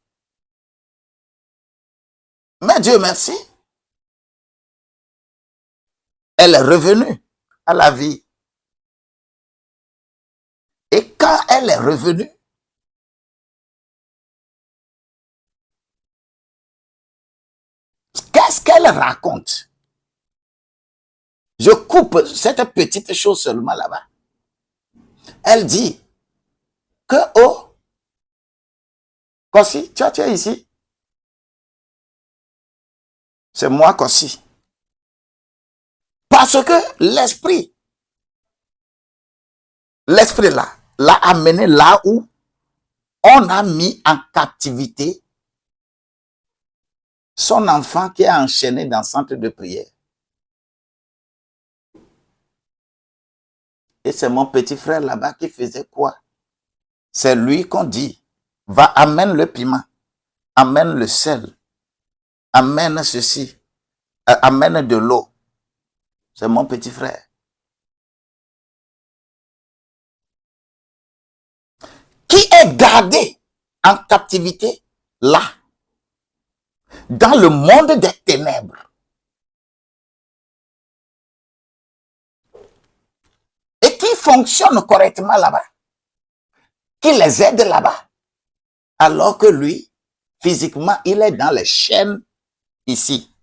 Mais Dieu merci. Elle est revenue à la vie. Et quand elle est revenue, qu'est-ce qu'elle raconte? Je coupe cette petite chose seulement là-bas. Elle dit que, oh, Kossi, tu es ici. C'est moi, Kossi. Parce que l'esprit là, l'a amené là où on a mis en captivité son enfant qui est enchaîné dans le centre de prière. Et c'est mon petit frère là-bas qui faisait quoi? C'est lui qu'on dit, va, amène le piment, amène le sel, amène ceci, amène de l'eau. C'est mon petit frère. Qui est gardé en captivité là, dans le monde des ténèbres. Et qui fonctionne correctement là-bas. Qui les aide là-bas. Alors que lui, physiquement, il est dans les chaînes ici.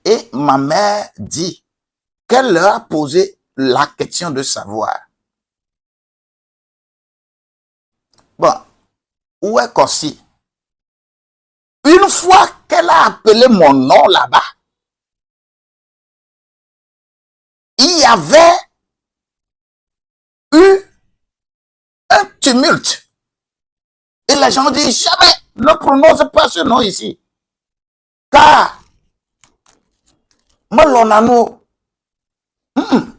Et ma mère dit qu'elle leur a posé la question de savoir. Bon, où est Kossi? Une fois qu'elle a appelé mon nom là-bas, il y avait eu un tumulte. Et les gens disent, jamais ne prononce pas ce nom ici. Car Malonano.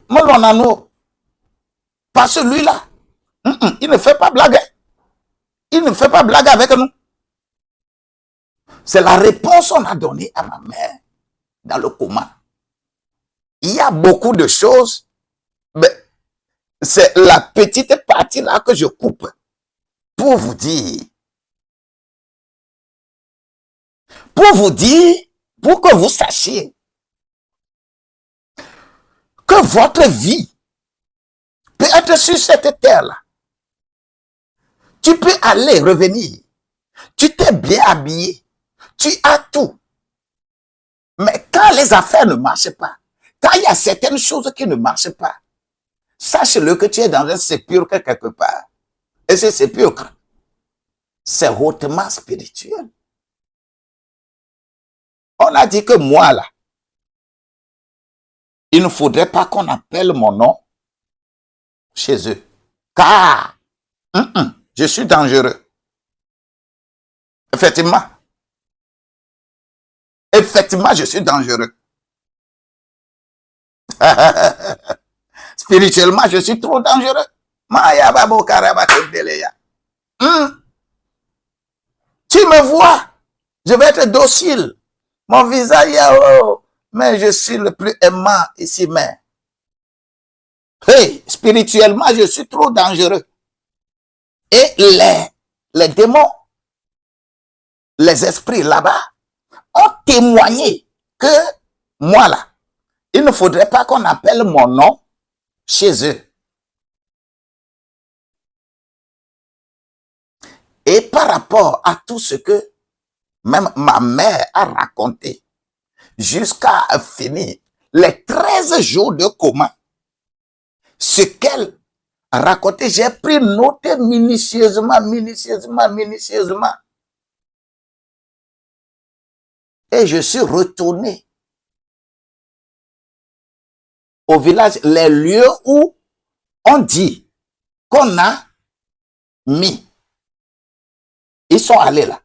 Malonano. Pas celui-là. Il ne fait pas blague. Il ne fait pas blague avec nous. C'est la réponse qu'on a donnée à ma mère dans le coma. Il y a beaucoup de choses, mais c'est la petite partie là que je coupe pour vous dire, pour que vous sachiez que votre vie peut être sur cette terre-là. Tu peux aller, revenir. Tu t'es bien habillé. Tu as tout. Mais quand les affaires ne marchent pas, quand il y a certaines choses qui ne marchent pas, sache-le que tu es dans un sépulcre quelque part. Et ce sépulcre, c'est hautement spirituel. On a dit que moi, là, il ne faudrait pas qu'on appelle mon nom chez eux. Car, je suis dangereux. Effectivement. Effectivement, je suis dangereux. Spirituellement, je suis trop dangereux. Tu me vois, je vais être docile. Mon visage, mais je suis le plus aimant ici même. Hey, spirituellement, je suis trop dangereux. Et les démons, les esprits là-bas, ont témoigné que moi là, il ne faudrait pas qu'on appelle mon nom chez eux. Et par rapport à tout ce que même ma mère a raconté, jusqu'à finir les 13 jours de coma, ce qu'elle a raconté, j'ai pris note minutieusement. Et je suis retourné au village, les lieux où on dit qu'on a mis. Ils sont allés là.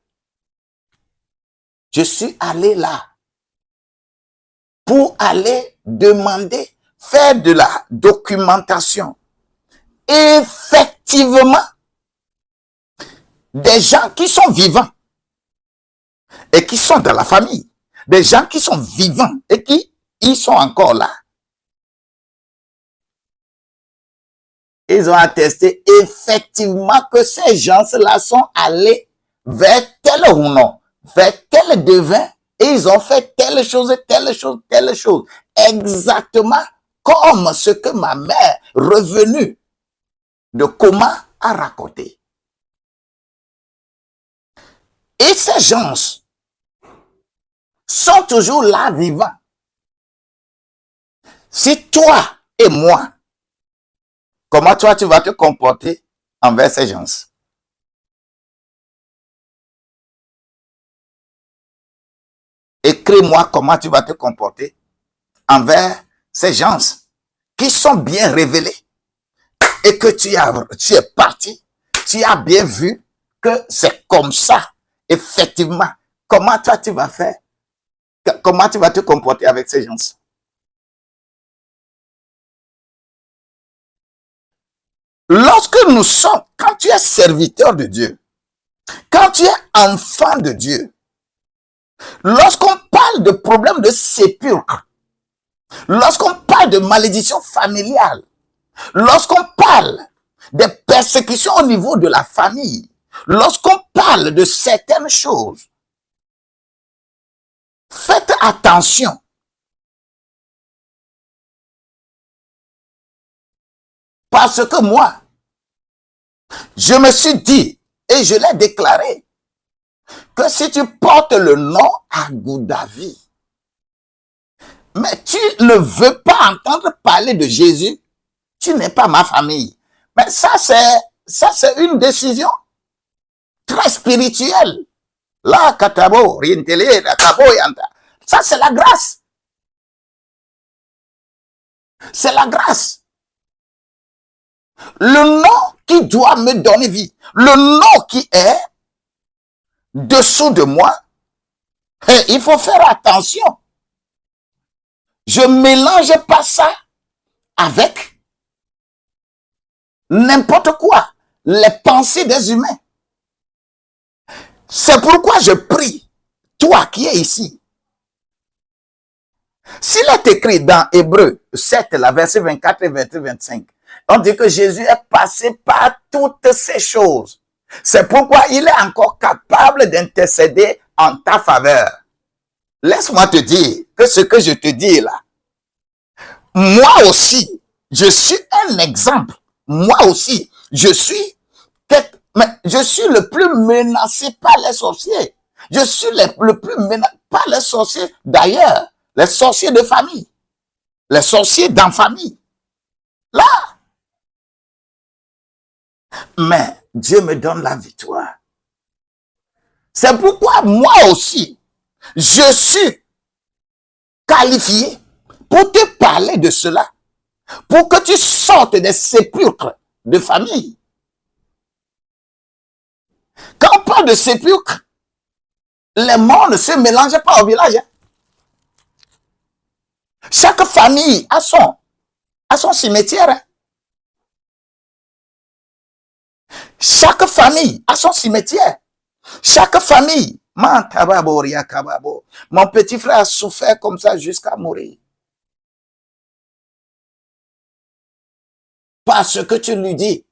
Je suis allé là pour aller demander, faire de la documentation. Effectivement, des gens qui sont vivants et qui sont dans la famille, des gens qui sont vivants et qui ils sont encore là. Ils ont attesté effectivement que ces gens-là sont allés vers tel ou non, vers tel devin, et ils ont fait telle chose. Exactement comme ce que ma mère, revenue de coma, a raconté. Et ces gens sont toujours là vivants. Si toi et moi, comment toi tu vas te comporter envers ces gens? Écris-moi comment tu vas te comporter envers ces gens qui sont bien révélés et que tu es parti, tu as bien vu que c'est comme ça, effectivement. Comment toi tu vas faire? Comment tu vas te comporter avec ces gens? Lorsque nous sommes, quand tu es serviteur de Dieu, quand tu es enfant de Dieu, lorsqu'on parle de problèmes de sépulcre, lorsqu'on parle de malédiction familiale, lorsqu'on parle des persécutions au niveau de la famille, lorsqu'on parle de certaines choses, faites attention. Parce que moi, je me suis dit, et je l'ai déclaré, que si tu portes le nom Agoudavi, mais tu ne veux pas entendre parler de Jésus, tu n'es pas ma famille. Mais ça, c'est une décision très spirituelle. Là, katabo, rientele, katabo, yanta. Ça, c'est la grâce. C'est la grâce. Le nom qui doit me donner vie, le nom qui est dessous de moi, il faut faire attention. Je mélange pas ça avec n'importe quoi, les pensées des humains. C'est pourquoi je prie, toi qui es ici. S'il est écrit dans Hébreux 7, la verset 24 et verset 25, on dit que Jésus est passé par toutes ces choses. C'est pourquoi il est encore capable d'intercéder en ta faveur. Laisse-moi te dire que ce que je te dis là, moi aussi, je suis un exemple. Moi aussi, je suis le plus menacé par les sorciers. Je suis le plus menacé par les sorciers d'ailleurs. Les sorciers de famille. Les sorciers dans famille. Là. Mais Dieu me donne la victoire. C'est pourquoi moi aussi, je suis qualifié pour te parler de cela. Pour que tu sortes des sépulcres de famille. Quand on parle de sépulcre, les morts ne se mélangent pas au village. Chaque famille a son cimetière. Chaque famille a son cimetière. Chaque famille. Mon petit frère a souffert comme ça jusqu'à mourir. Parce que tu lui dis,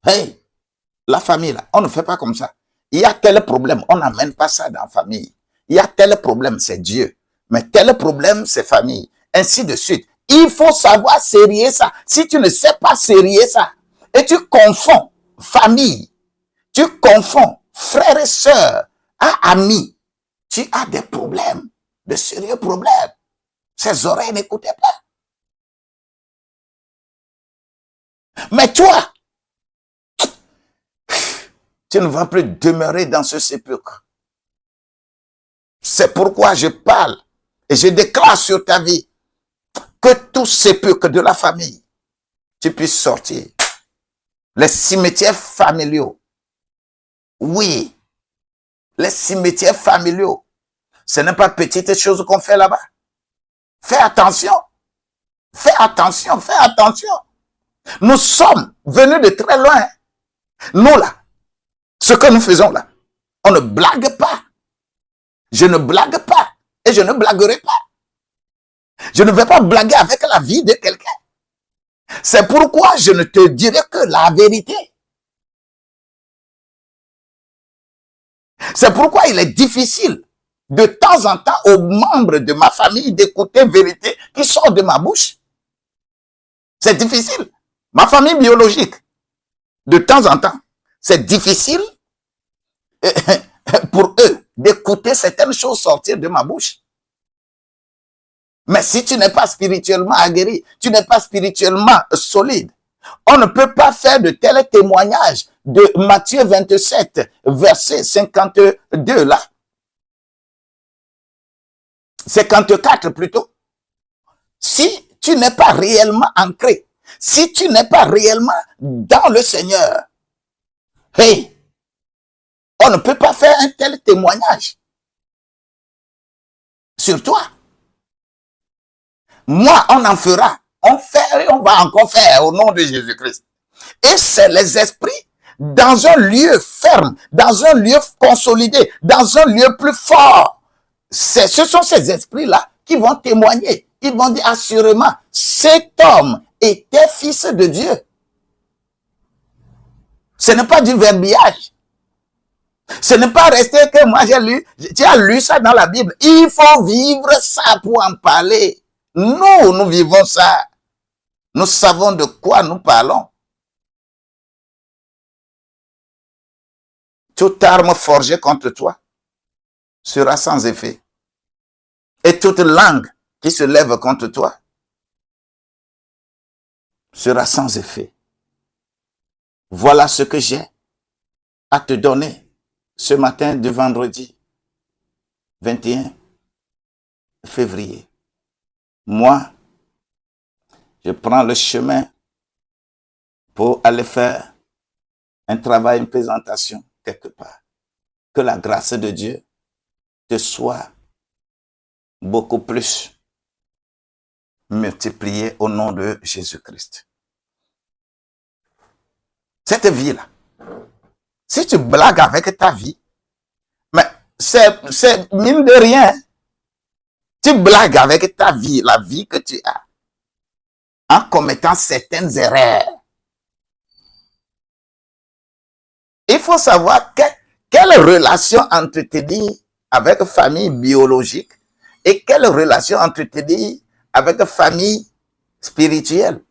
hey, la famille là, on ne fait pas comme ça. Il y a tel problème, on n'amène pas ça dans la famille. Il y a tel problème, c'est Dieu. Mais tel problème, c'est famille. Ainsi de suite. Il faut savoir sérier ça. Si tu ne sais pas sérier ça, et tu confonds famille, tu confonds frères et sœurs, amis, tu as des problèmes, de sérieux problèmes. Ces oreilles n'écoutaient pas. Mais toi, tu ne vas plus demeurer dans ce sépulcre. C'est pourquoi je parle et je déclare sur ta vie que tout sépulcre de la famille, tu puisses sortir. Les cimetières familiaux. Oui, les cimetières familiaux. Ce n'est pas petite chose qu'on fait là-bas. Fais attention. Fais attention, fais attention. Nous sommes venus de très loin. Nous là, ce que nous faisons là, on ne blague pas. Je ne blague pas et je ne blaguerai pas. Je ne vais pas blaguer avec la vie de quelqu'un. C'est pourquoi je ne te dirai que la vérité. C'est pourquoi il est difficile de temps en temps aux membres de ma famille d'écouter vérité qui sort de ma bouche. C'est difficile. Ma famille biologique, de temps en temps, c'est difficile pour eux d'écouter certaines choses sortir de ma bouche. Mais si tu n'es pas spirituellement aguerri, tu n'es pas spirituellement solide, on ne peut pas faire de tels témoignages de Matthieu 27, verset 52 là. 54 plutôt. Si tu n'es pas réellement ancré, si tu n'es pas réellement dans le Seigneur, hey, on ne peut pas faire un tel témoignage sur toi. Moi, on en fera. On fait et on va encore faire au nom de Jésus-Christ. Et c'est les esprits dans un lieu ferme, dans un lieu consolidé, dans un lieu plus fort. Ce sont ces esprits-là qui vont témoigner. Ils vont dire assurément, cet homme était fils de Dieu. Ce n'est pas du verbiage. Ce n'est pas rester que moi j'ai lu, tu as lu ça dans la Bible. Il faut vivre ça pour en parler. Nous vivons ça. Nous savons de quoi nous parlons. Toute arme forgée contre toi sera sans effet. Et toute langue qui se lève contre toi sera sans effet. Voilà ce que j'ai à te donner ce matin de vendredi 21 février. Moi, je prends le chemin pour aller faire un travail, une présentation quelque part. Que la grâce de Dieu te soit beaucoup plus multiplié au nom de Jésus-Christ. Cette vie-là, si tu blagues avec ta vie, mais c'est mine de rien, tu blagues avec ta vie, la vie que tu as, en commettant certaines erreurs. Il faut savoir quelle relation entretenir avec famille biologique et quelle relation entretenir avec famille spirituelle.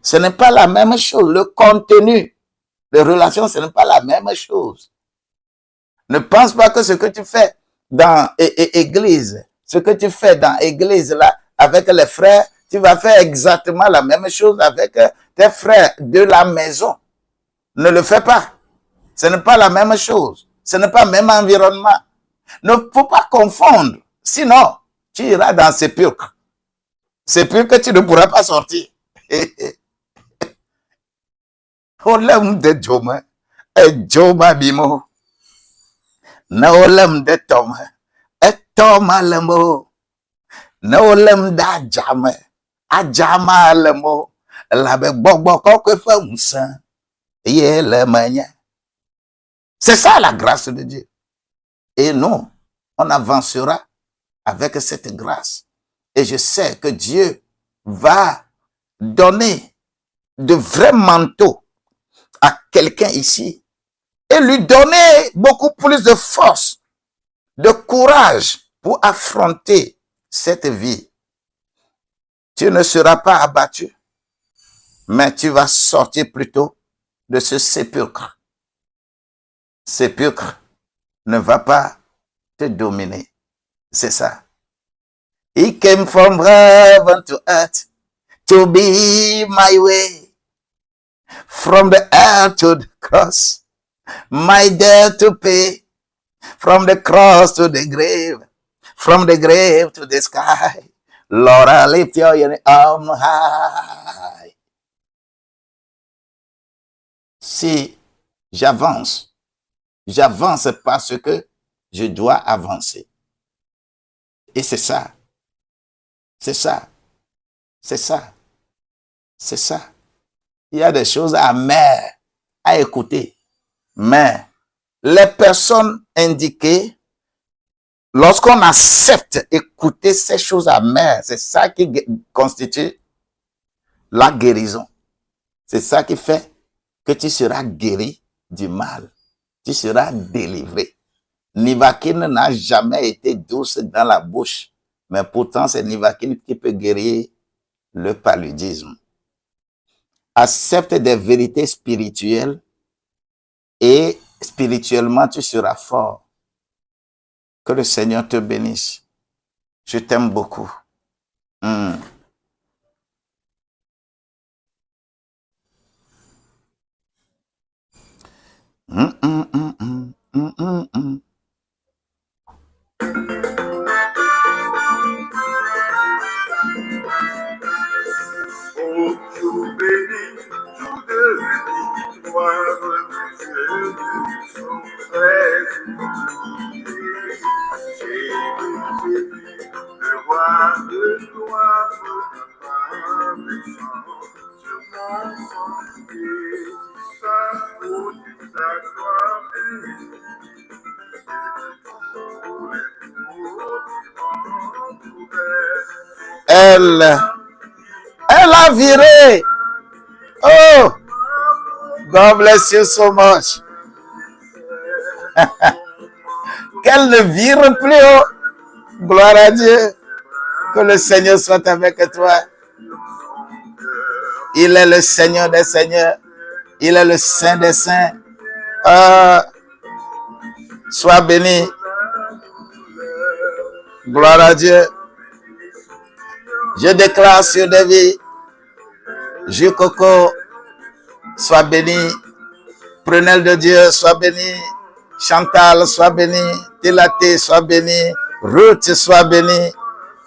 Ce n'est pas la même chose. Le contenu de relation, ce n'est pas la même chose. Ne pense pas que ce que tu fais dans l'église, ce que tu fais dans l'église là, avec les frères, tu vas faire exactement la même chose avec tes frères de la maison. Ne le fais pas. Ce n'est pas la même chose. Ce n'est pas le même environnement. Ne faut pas confondre. Sinon, tu iras dans ce sépulcre. Sépulcre que tu ne pourras pas sortir. Olem de Joma. Joma bimo. Na olem de Toma. Toma lemo. Na olem da jama. Ajama lemo. La be bobo kokwe fa unsan. Ye le manya. C'est ça la grâce de Dieu. Et nous, on avancera avec cette grâce. Et je sais que Dieu va donner de vrais manteaux à quelqu'un ici et lui donner beaucoup plus de force, de courage pour affronter cette vie. Tu ne seras pas abattu, mais tu vas sortir plutôt de ce sépulcre. Sépulcre ne va pas te dominer. C'est ça. He came from heaven to earth to be my way. From the earth to the cross, my debt to pay. From the cross to the grave, from the grave to the sky. Lord, I lift your arm high. Si j'avance parce que je dois avancer. Et c'est ça. C'est ça. C'est ça. C'est ça. Il y a des choses amères à écouter. Mais les personnes indiquées, lorsqu'on accepte écouter ces choses amères, c'est ça qui constitue la guérison. C'est ça qui fait que tu seras guéri du mal. Tu seras délivré. Nivaquine n'a jamais été douce dans la bouche. Mais pourtant, c'est Nivaquine qui peut guérir le paludisme. Accepte des vérités spirituelles et spirituellement, tu seras fort. Que le Seigneur te bénisse. Je t'aime beaucoup. Elle a viré. Oh, God bless you so much. Qu'elle ne vire plus haut. Gloire à Dieu. Que le Seigneur soit avec toi. Il est le Seigneur des Seigneurs. Il est le Saint des Saints. Sois béni. Gloire à Dieu. Je déclare sur des vies. Jukoko, sois béni. Prunelle de Dieu, sois béni. Chantal, sois béni. Tilaté, sois béni. Ruth, sois béni.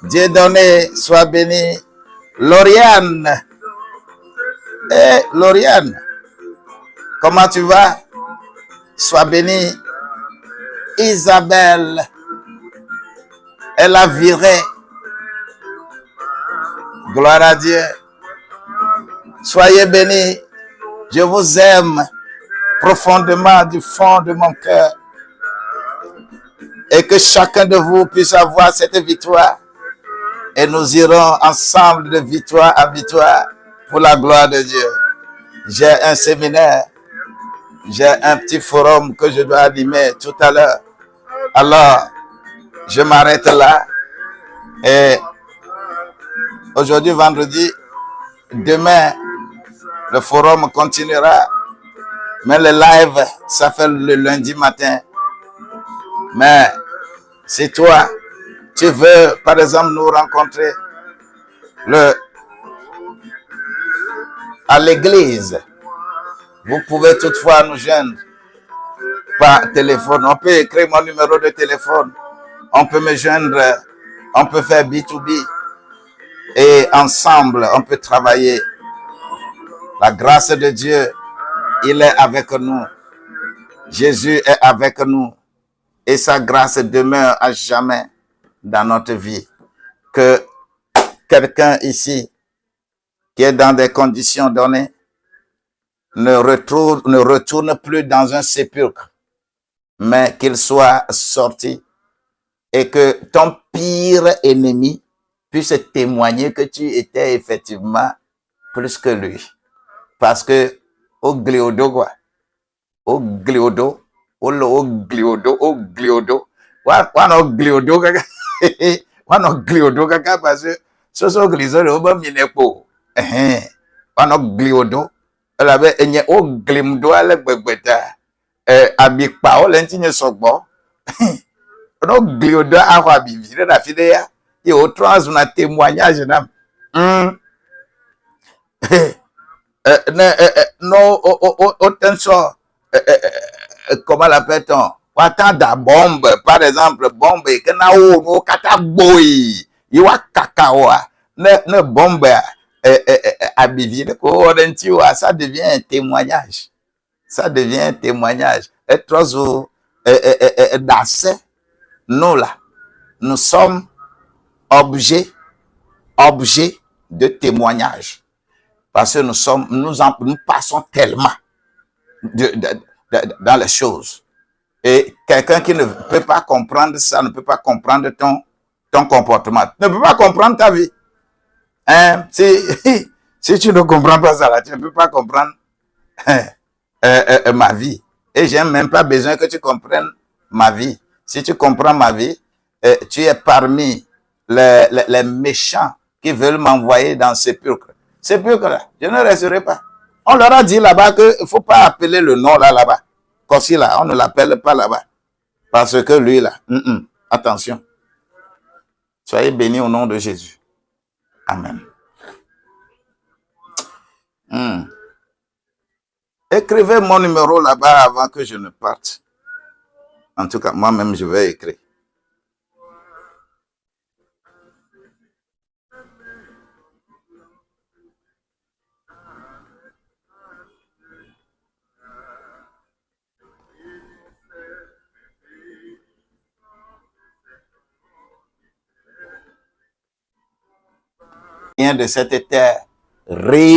Dieudonné, sois béni. Lauriane. Lauriane, comment tu vas? Sois béni. Isabelle, elle a viré. Gloire à Dieu. Soyez bénis. Je vous aime profondément du fond de mon cœur. Et que chacun de vous puisse avoir cette victoire. Et nous irons ensemble de victoire à victoire pour la gloire de Dieu. J'ai un séminaire. J'ai un petit forum que je dois animer tout à l'heure. Alors, je m'arrête là. Et aujourd'hui, vendredi, demain, le forum continuera. Mais le live, ça fait le lundi matin. Mais si toi, tu veux, par exemple, nous rencontrer à l'église, vous pouvez toutefois nous joindre par téléphone. On peut écrire mon numéro de téléphone. On peut me joindre. On peut faire B2B. Et ensemble, on peut travailler. La grâce de Dieu, il est avec nous. Jésus est avec nous. Et sa grâce demeure à jamais dans notre vie. Que quelqu'un ici qui est dans des conditions données ne retourne plus dans un sépulcre, mais qu'il soit sorti et que ton pire ennemi puisse témoigner que tu étais effectivement plus que lui. Parce que au gliodo quoi, au gliodo, wano gliodo kaka, wano gliodo kaka parce que so gliso le oba minepo, wano gliodo, la be enye o glimdo ale gbegbeta, abikpa o lentinye sogbo, wano gliodo a abivi la fidea, et au trans na témoignage nam, non, autant comment l'appelle-t-on? Watanda bombe, par exemple, bombe, que na o no kata boy, iwa kakawa, ne bombe, abivile, ko orentiwa, ça devient un témoignage. Ça devient un témoignage. Et trop d'accès, nous là, nous sommes objets de témoignage. Parce que nous passons tellement dans les choses. Et quelqu'un qui ne peut pas comprendre ça, ne peut pas comprendre ton comportement, ne peut pas comprendre ta vie. Hein? Si tu ne comprends pas ça, là, tu ne peux pas comprendre ma vie. Et j'ai même pas besoin que tu comprennes ma vie. Si tu comprends ma vie, tu es parmi les méchants qui veulent m'envoyer dans ce sépulcre. Sépulcre là, je ne resterai pas. On leur a dit là-bas qu'il ne faut pas appeler le nom là-bas. Comme si là, on ne l'appelle pas là-bas. Parce que lui là, attention. Soyez bénis au nom de Jésus. Amen. Écrivez mon numéro là-bas avant que je ne parte. En tout cas, moi-même, je vais écrire. De cette terre